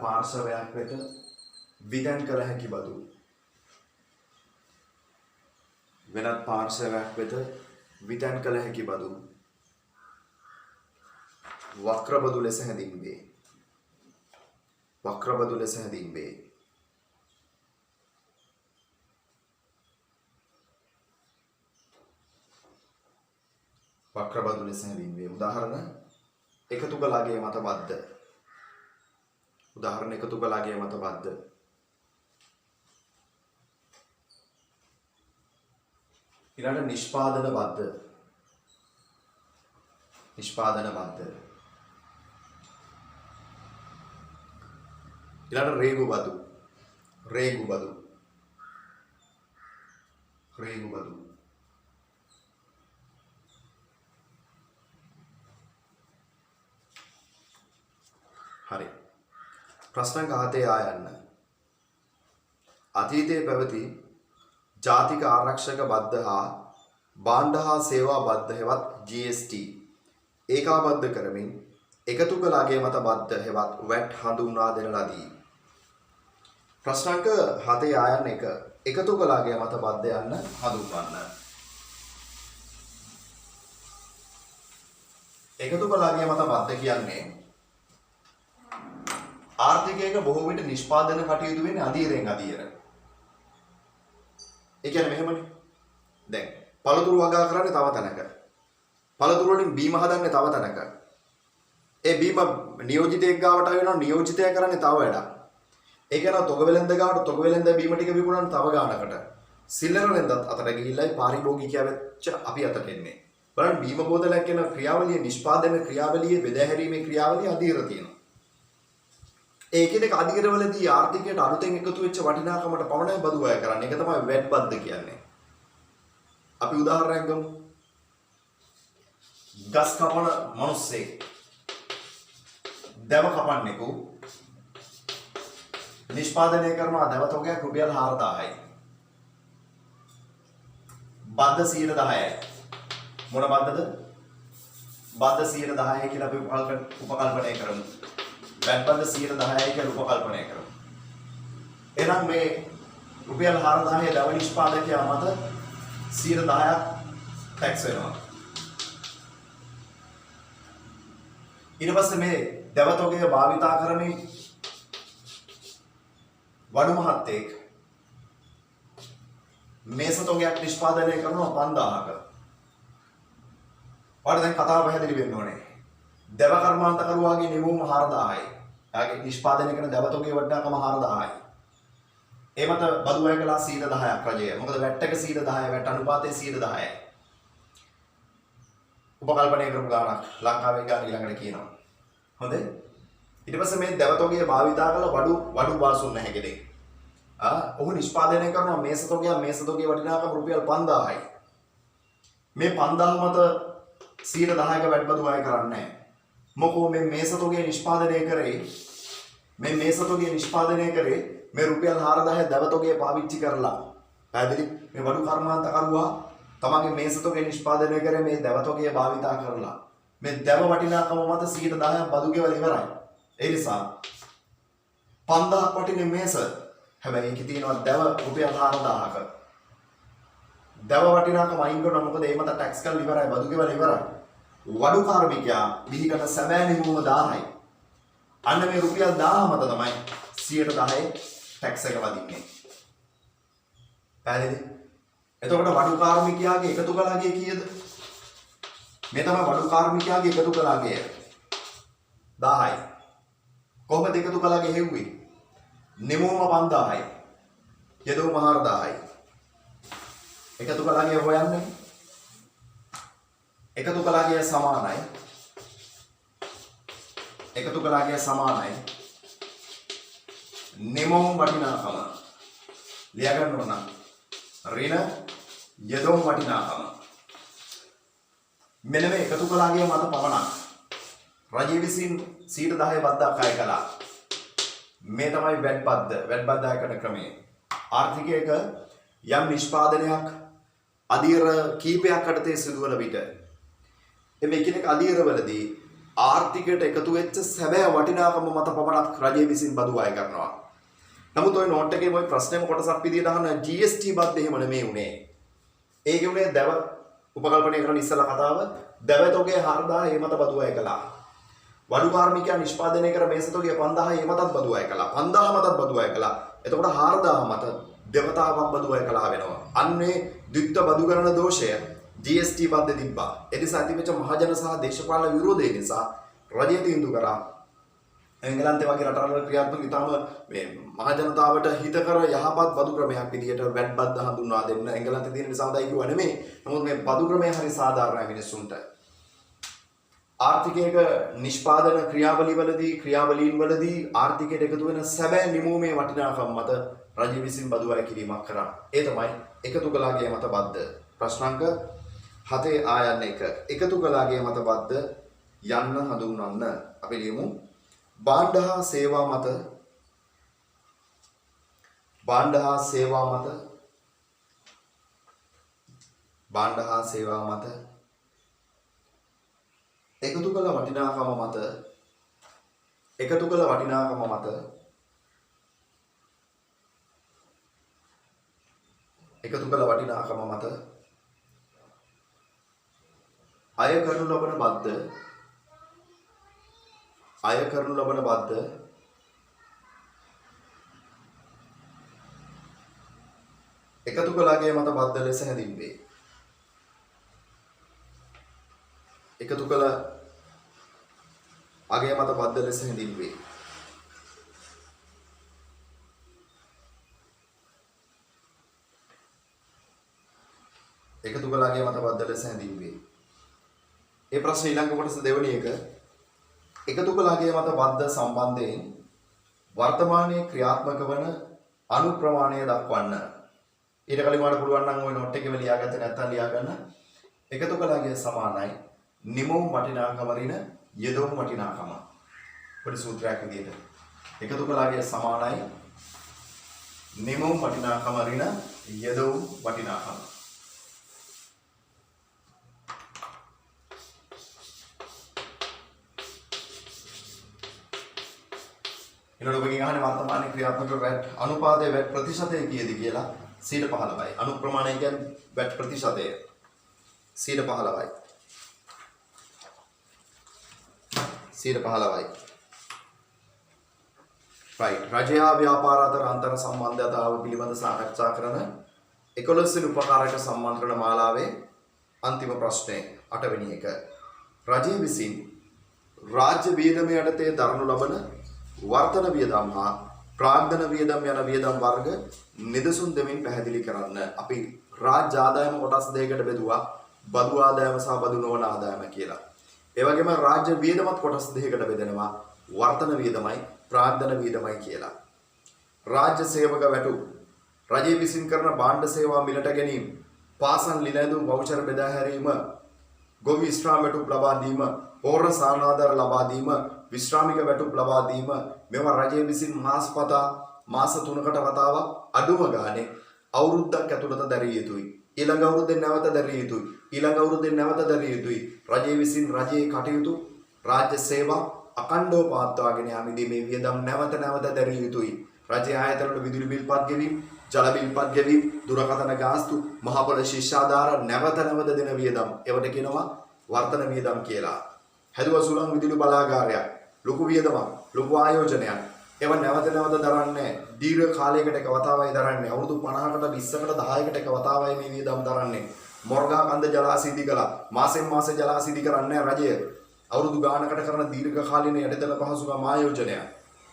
පාර්ශවයක් වෙත විතන් කළ හැකි බදු. වක්‍ර බදු ලෙස හැඳින්වේ. උදාහරණ එකතු කළාගේ මත බද්ද. ඊළඟ නිෂ්පාදන බද්ද. ඊළඟ රේගු බදු. හරි. ප්‍රශ්න ගාතේ ආයන්න. අතීතයේ පැවති ජාතික ආරක්ෂක බද්ද හා භාණ්ඩ හා සේවා බද්ද හෙවත් GST ඒකාබද්ධ කරමින් එකතු කළාගේ මත බද්ද හෙවත් VAT හඳුන්වා දෙන ලදී. ප්‍රශ්නාංක 7 ආයන 1 එකතු කළාගේ මත බද්ධ යන්න හඳුන්වන්න. එකතු කළාගේ මත බද්ධ කියන්නේ ආර්ථිකයක බොහෝ විට නිෂ්පාදන කටයුතු වෙන්නේ අධීරයෙන් අධීර. ඒ කියන්නේ මෙහෙමනේ. දැන් පළතුරු වගා කරන්නේ තව තැනක. පළතුරු වලින් බීම හදන්නේ තව තැනක. ඒ බීම නියෝජිතයෙක් ගාවට වෙනවා නියෝජිතය කරන්නේ තව වැඩක්. ඒ කියනවා තොග වෙලෙන්ද ගාවට තොග වෙලෙන්ද බීම ටික විකුණන තව ගානකට. සිල්ලර වෙන්දත් අතට ගිහිල්ලායි පාරිභෝගිකයා වෙච්ච අපි අතට එන්නේ. බලන්න බීම බෝතලයක් කියන ක්‍රියාවලිය නිෂ්පාදන ක්‍රියාවලියේ බෙදාහැරීමේ ක්‍රියාවලිය අධීර තියෙනවා. ඒකෙදක අධීරවලදී ආර්ථිකයට අලුතෙන් එකතු වෙච්ච වටිනාකමට පමණයි බදු අය කරන්නේ. ඒක තමයි වැට් බද්ද කියන්නේ. අපි උදාහරණයක් ගමු. ගස් කපන මිනිස්සෙක් දැව කපන්නෙකු නිෂ්පාදනය කරනවා දැව තොගයක් රුපියල් 4000යි. බද්ද 10%යි. මොන බද්දද? බද්ද 10% කියලා අපි උපකල්පනය කරමු. වැට් බද්ද 10%යි කියලා උපකල්පනය කරමු. එහෙනම් මේ රුපියල් 4000 දැව නිෂ්පාදකයා මත 10%ක් ටැක්ස් වෙනවා. ඊට පස්සේ මේ දැව තොගය භාවිතා කරමින් වඩු මහත්තයෙක් මේස තොගයක් නිෂ්පාදනය කරනවා 5000ක. ඔයාලට දැන් කතාව පැහැදිලි වෙන්න ඕනේ. දැව කර්මාන්තකරුවාගේ නිමවුම 4000යි. එයාගේ නිෂ්පාදනය කරන දැව තොගයේ වටිනාකම 4000යි. ඒ මත බදු අය කළා 10%ක් රජය. මොකද වැට් එක 10%යි වැට් අනුපාතය 10%යි. උපකල්පනය කරපු ගාණක් ලංකාවේ ගාණ ඊළඟට කියනවා. හොඳයි. ඊට පස්සේ මේ දැව තොගය භාවිතා කළ වඩු වාසුන් නැහැ කෙනෙක්. ඔහු නිෂ්පාදනය කරන මේස තොගයේ වටිනාකම රුපියල් 5000යි. මේ 5000 මත 10%ක වැට් බදු අය කරන්නේ නැහැ. මොකෝ මේ මේස තොගය නිෂ්පාදනය කරේ මේ රුපියල් 4000 දැව තොගය පාවිච්චි කරලා. පැහැදිලි? මේ වඩු කර්මාන්තකරුවා තමන්ගේ මේස තොගය නිෂ්පාදනය කරේ මේ දැව තොගය භාවිතා කරලා. මේ දැව වටිනාකම මත 10%ක් බදු ගෙවලා ඉවරයි. ඒ නිසා 5000ක් වටින මේස හැබැයි ඒකේ තියෙනවා දැව රුපියල් 4000ක. දැව වටිනාකම අයින් කරනවා මොකද ඒ මත ටැක්ස් කරලා ඉවරයි බදු ගෙවලා ඉවරයි. වඩු කාර්මිකයා බිහි කරන සැබෑ නිමවුම 1000යි. අන්න මේ රුපියල් 1000 මත තමයි 10% ටැක්ස් එක වදින්නේ. පැහැදිලි? එතකොට වඩු කාර්මිකයාගේ එකතු කළාගේ කීයද? මේ තමයි වඩු කාර්මිකයාගේ එකතු කළාගේ 1000යි. කොහොමද එකතු කළාගේ හෙව්වේ? නිමවුම 5000යි. යදොම 4000යි. එකතු කළාගේ හොයන්නේ. එකතු කළාගේ සමානයි. එකතු කළාගේ සමානයි. නිමවුම වටිනාකම ලියා ගන්න ඕන. ඍණ යදොම වටිනාකම. මෙන්න මේ එකතු කළාගේ මත පමණක් රජය විසින් 10% බද්දක් අය කළා. මේ තමයි වැට් බද්ද අය කරන ක්‍රමය. ආර්ථිකයක යම් නිෂ්පාදනයක් අධීර කීපයක් යටතේ සිදුවන විට මේ කෙනෙක් අධීරවලදී ආර්ථිකයට එකතු වෙච්ච සැබෑ වටිනාකම මත පමණක් රජය විසින් බදු අය කරනවා. නමුත් ওই නෝට් එකේ ওই ප්‍රශ්නෙම කොටසක් විදියට අහන GST බද්ද එහෙම නෙමෙයි උනේ. ඒකේ උනේ දැව උපකල්පනය කරන ඉස්සලා කතාව දැව තොගයේ 4000 ඒ මත බදු අය කළා. වඩු කාර්මිකයා නිෂ්පාදනය කර මේස තොගය 5000 ඒ මතත් බදු අය කළා. 5000 මතත් බදු අය කළා. එතකොට 4000 මත දෙවතාවක් බදු අය කළා වෙනවා. අන්නේ ද්විත්ව බදු කරන දෝෂය GST බද්ද තිබ්බා. ඒ නිසා තිබෙච්ච මහජන සහ දේශපාලන විරෝධය නිසා රජය තීන්දුව කරා එංගලන්තේ වගේ රටවල ක්‍රියාත්මක ඉතාම මේ මහජනතාවට හිතකර යහපත් බදු ක්‍රමයක් විදියට වැට් බද්ද හඳුන්වා දෙන්න එංගලන්තේ තියෙන නිසා හොඳයි කිව්වා නෙමෙයි. නමුත් මේ බදු ක්‍රමය හරි සාධාරණයි මිනිස්සුන්ට. ආර්ථිකයක නිෂ්පාදන ක්‍රියාවලීන්වලදී ආර්ථිකයට එකතු වෙන සැබෑ නිමවුමේ වටිනාකම මත රජය විසින් බදු අය කිරීමක් කරා. ඒ තමයි එකතු කළාගේ මත බද්ද. ප්‍රශ්නාංක 7 ආයන්න 1 එකතු කළාගේ මත බද්ද යන්න හඳුන්වන්න. අපි ලියමු භාණ්ඩ හා සේවා මත එකතු කළ වටිනාකම මත එකතු කළ වටිනාකම මත අය කරනු ලබන බද්ද එකතු කළාගේ මත බද්ද ලෙස හැඳින්වේ. එකතු කළ අගේ මත බද්ද ලෙස හැඳින්වේ. එකතු කළාගේ මත බද්ද ලෙස හැඳින්වේ. ඒ ප්‍රශ්න ඊළඟ කොටස දෙවෙනි එක. එකතු කළාගේ මත බද්ද සම්බන්ධයෙන් වර්තමානයේ ක්‍රියාත්මක වන අණු ප්‍රමාණය දක්වන්න. ඊට කලින් වඩා පුළුවන් නම් ওই නෝට් එකේම ලියාගත්තේ නැත්නම් ලියා ගන්න. එකතු කළාගේ සමානයි නිමවුම් වටිනාකම රින යෙදවුම් වටිනාකම. පොඩි සූත්‍රයක් විදිහට. එකතු කළාගේ සමානයි නිමවුම් වටිනාකම රින යෙදවුම් වටිනාකම. ඊළඟ ඔබගෙන් අහන්නේ වර්තමානයේ ක්‍රියාත්මක වැට් අනුපාතයේ වැට් ප්‍රතිශතය කීයද කියලා 15%යි. අනු ප්‍රමාණය කියන්නේ වැට් ප්‍රතිශතය 15%යි. 15%යි. right. රජය හා ව්‍යාපාර අතර අන්තර් සම්බන්ධතාව පිළිබඳ සාකච්ඡා කරන 11 වෙනි උපකාරක සම්මන්ත්‍රණ මාලාවේ අන්තිම ප්‍රශ්නය 8 වෙනි එක. රජය විසින් රාජ්‍ය වියදම යටතේ දරනු ලබන වර්තන වියදම් හා ප්‍රාග්ධන වියදම් යන වියදම් වර්ග නිදසුන් දෙමින් පැහැදිලි කරන්න. අපි රාජ්‍ය ආදායම කොටස් දෙකකට බෙදුවා. බදු ආදායම සහ බදු නොවන ආදායම කියලා. ඒ වගේම රාජ්‍ය වියදමත් කොටස් දෙකකට බෙදෙනවා. වර්තන වියදමයි ප්‍රාග්ධන වියදමයි කියලා. රාජ්‍ය සේවක වැටු රජය විසින් කරන භාණ්ඩ සේවා මිලට ගැනීම, පාසල් ලිලැඳුම් වවුචර් බෙදා හැරීම, ගොවි විශ්‍රාම වැටුප් ලබා දීම, පෝරණ සානාධාර ලබා දීම, විශ්‍රාමික වැටුප් ලබා දීම මේවා රජය විසින් මාසපතා මාස 3කට වතාවක් අඩුම ගානේ අවුරුද්දක් ඇතුළත දැරිය යුතුයි. ඊළඟ අවුරුද්දෙන් නැවත දැරිය යුතුයි. ඊළඟ අවුරුද්දෙන් නැවත දැරිය යුතුයි. රජය විසින් රජයේ කටයුතු රාජ්‍ය සේවා අඛණ්ඩව පවත්වාගෙන යාමේදී මේ වියදම් නැවත දැරිය යුතුයි. රජයේ ආයතනවල විදුලි බිල්පත් ගෙවීම, ජල බිල්පත් ගෙවීම, දුරකථන ගාස්තු, මහ පොළ ශිෂ්‍යාධාර නැවත දෙන වියදම්. ඒවට කියනවා වර්තන වියදම් කියලා. හැදුවා සුළං විදුලි බලාගාරයක් ලොකු වියදමක්, ලොකු ආයෝජනයක්. ඒව නැවත දරන්නේ දීර්ඝ කාලයකට එක වතාවයි දරන්නේ. අවුරුදු 50කට 20කට 10කට එක වතාවයි මේ වියදම් දරන්නේ. මොර්ගා කන්ද ජලාශීදි කළා. මාසෙන් මාස ජලාශීදි කරන්නේ රජය. අවුරුදු ගානකට කරන දීර්ඝ කාලීන යටිතල පහසුකම් ආයෝජනයක්.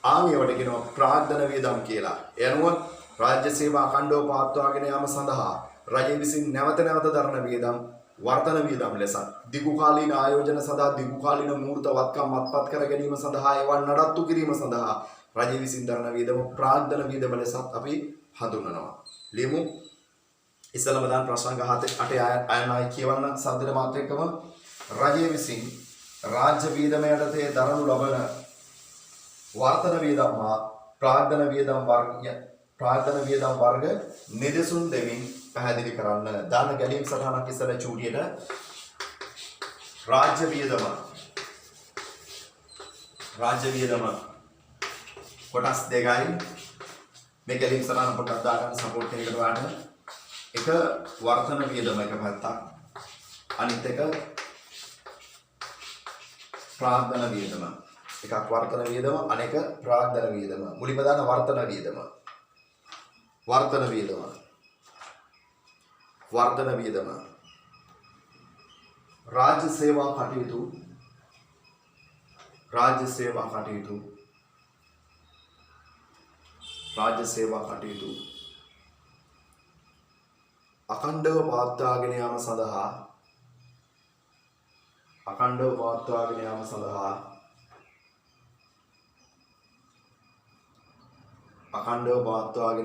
ආමියවට කියනවා ප්‍රාග්ධන වියදම් කියලා. ඒ අනුව රාජ්‍ය සේවා අඛණ්ඩව පවත්වාගෙන යාම සඳහා රජය විසින් නැවත දරන වියදම් වර්තන වියදම් ලෙස දිගු කාලීන ආයෝජන සඳහා දිගු කාලීන මූර්ත වත්කම් අත්පත් කර ගැනීම සඳහා ඒවා නඩත්තු කිරීම සඳහා රජය විසින් දරන වියදම ප්‍රාග්ධන වියදම ලෙසත් අපි හඳුන්වනවා. ලියමු. ඉස්සලම දාන ප්‍රශ්න 8 අයනයි කියවන්න සද්දට මාත්‍ර එක්කම රජය විසින් රාජ්‍ය වියදම යටතේ දරනු ලබන වර්තන වියදම් හා ප්‍රාග්ධන වියදම් වර්ග නිදසුන් දෙමින් පැහැදිලි කරන්න. දාන ගැලීම් සටහනක් ඉස්සලා චූටියට රාජ්‍ය වියදම කොටස් දෙකයි. මේ ගැලීම් සටහන පොඩ්ඩක් දාගන්න සපෝට් එකකට වාට. එක වර්තන වියදම එක පැත්තක්, අනිත් එක ප්‍රාග්ධන වියදම. එකක් වර්තන වියදම, අනෙක ප්‍රාග්ධන වියදම. මුලින්ම දාන වර්තන වියදම. රාජ්‍ය සේවා කටයුතු අඛණ්ඩව පවත්වාගෙන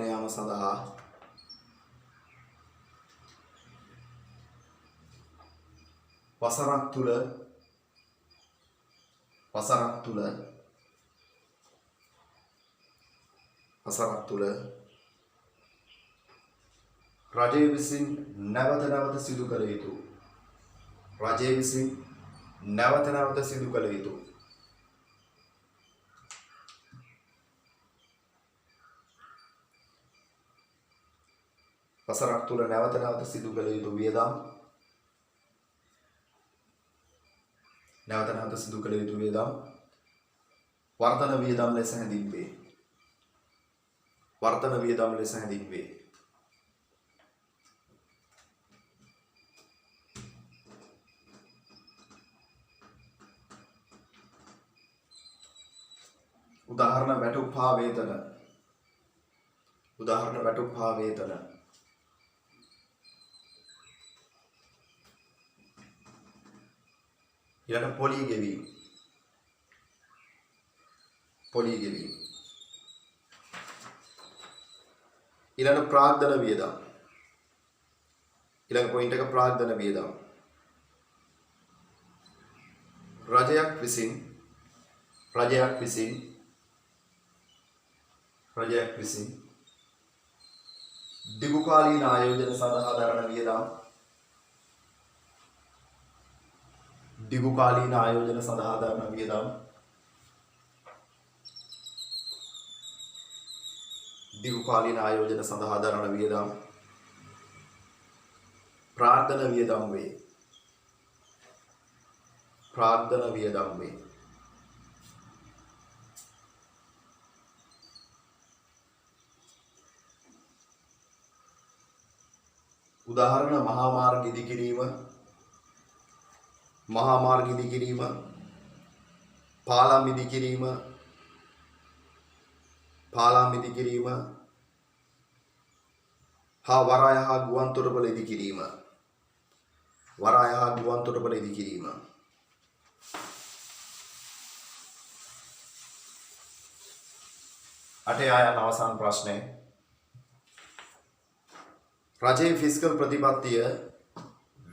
යාම සඳහා වසරක් තුල රජය විසින් නැවත සිදු කළ යුතු වසරක් තුල නැවත නැවත සිදු කළ යුතු වියදම් වර්තන වියදම් ලෙස හැඳින්වේ. උදාහරණ වැටුප් හා වේතන. ඊළඟ පොලී ගෙවීම. ඊළඟ ප්‍රාග්ධන වියදම්. ඊළඟ පොයින්ට් එක ප්‍රාග්ධන වියදම්. රජයක් විසින් දිගුකාලීන ආයෝජන සඳහා දරන වියදම්. ප්‍රාග්ධන වියදම් වේ. උදාහරණ මහා මාර්ග ඉදිකිරීම, පාලම් ඉදිකිරීම, හා වරාය හා ගුවන්තොටුපළ ඉදිකිරීම. අටේ ආයන අවසාන ප්‍රශ්නය. රජයේ ෆිස්කල් ප්‍රතිපත්තිය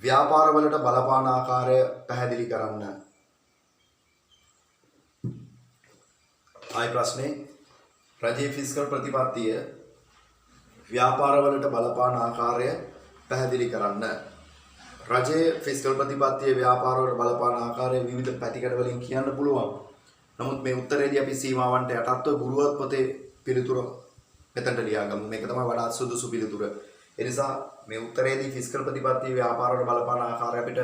ව්‍යාපාරවලට බලපාන ආකාරය පැහැදිලි කරන්න. ආයි ප්‍රශ්නේ. රජයේ ෆිස්කල් ප්‍රතිපත්තිය ව්‍යාපාරවලට බලපාන ආකාරය පැහැදිලි කරන්න. රජයේ ෆිස්කල් ප්‍රතිපත්තිය ව්‍යාපාරවලට බලපාන ආකාරය විවිධ පැතිකඩ වලින් කියන්න පුළුවන්. නමුත් මේ උත්තරේදී අපි සීමාවන්ට යටත්ව ගුරුවත් පොතේ පිළිතුර මෙතනට ලියාගමු. මේක තමයි වඩාත් සුදුසු පිළිතුර. එනිසා මේ උත්තරේදී ෆිස්කල් ප්‍රතිපත්තිය ව්‍යාපාරවල බලපාන ආකාරය අපිට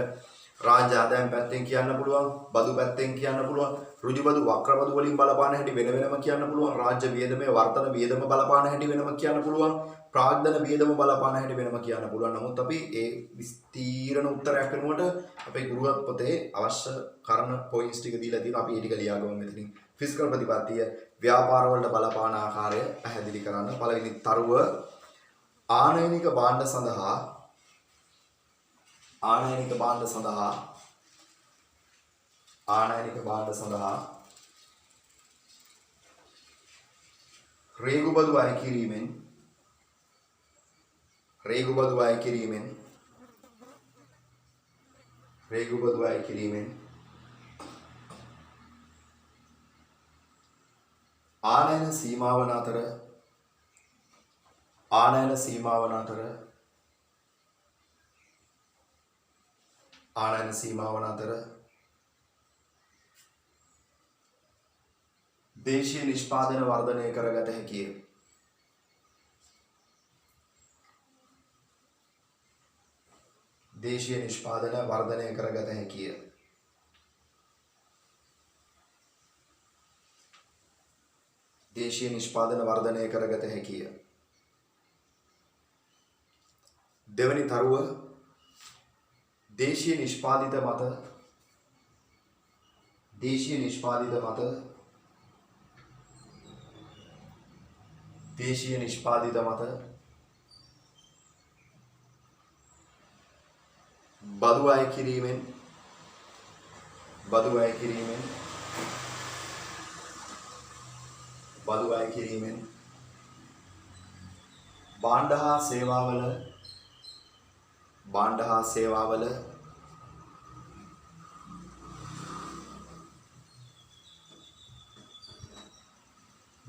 රාජ්‍ය ආදායම් පැත්තෙන් කියන්න පුළුවන්, බදු පැත්තෙන් කියන්න පුළුවන්, ඍජු බදු වක්‍ර බදු වලින් බලපාන හැටි වෙන වෙනම කියන්න පුළුවන්, රාජ්‍ය වියදමේ වර්තන වියදම බලපාන හැටි වෙනම කියන්න පුළුවන්, ප්‍රාග්ධන වියදම බලපාන හැටි වෙනම කියන්න පුළුවන්. නමුත් අපි ඒ විස්තීර්ණ උත්තරයක් වෙනුවට අපේ ගුරුවත් පොතේ අවශ්‍ය කරන පොයින්ට්ස් ටික දීලා තියෙනවා. අපි ඒ ටික ලියාගමු මෙතනින්. ෆිස්කල් ප්‍රතිපත්තිය ව්‍යාපාරවලට බලපාන ආකාරය පැහැදිලි කරන්න. පළවෙනි තරුව ආනයනික භාණ්ඩ සඳහා රේගු බදු අය කිරීමෙන් ආනයන සීමාවන අතර දේශීය නිෂ්පාදන වර්ධනය කරගත හැකිය. දෙවැනි තරුව දේශීය නිෂ්පාදිත මත බදු අය කිරීමෙන් භාණ්ඩ හා සේවාවල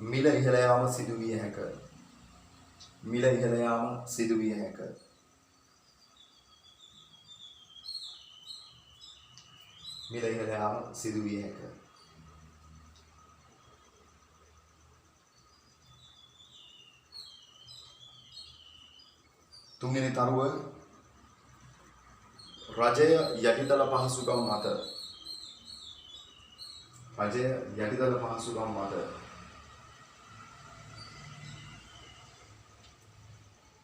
මිල ඉහළ යාම සිදු විය හැක. තුන්වෙනි තරුව රජය යටිතල පහසුකම් මත රජය යටිතල පහසුකම් මත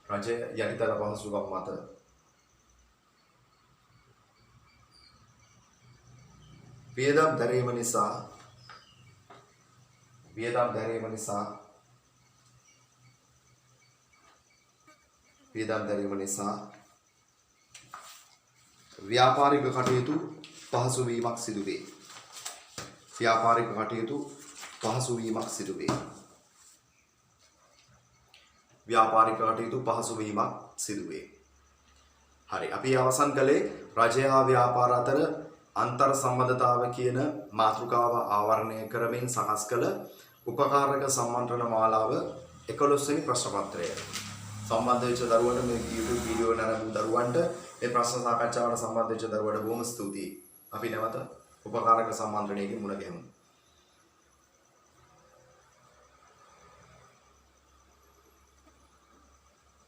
රජය යටිතල පහසුකම් මත වියදම් දැරීම නිසා ව්‍යාපාරික කටයුතු පහසු වීමක් සිදු වේ. ව්‍යාපාරික කටයුතු පහසු වීමක් සිදු වේ. ව්‍යාපාරික කටයුතු පහසු වීමක් සිදු වේ. හරි. අපි අවසන් කළේ රජය හා ව්‍යාපාර අතර අන්තර් සම්බන්ධතාව කියන මාතෘකාව ආවරණය කරමින් සකස් කළ උපකාරක සම්මන්ත්‍රණ මාලාව 11 වෙනි ප්‍රශ්න පත්‍රය. සම්බන්ධ වෙච්ච දරුවන්ට මේ YouTube වීඩියෝ නරඹපු දරුවන්ට මේ ප්‍රශ්න සාකච්ඡාවට සම්බන්ධ වෙච්ච දරුවන්ට බොහොම ස්තුතියි. අපි නැවත උපකාරක සම්මන්ත්‍රණයකින් මුණ ගැහෙමු.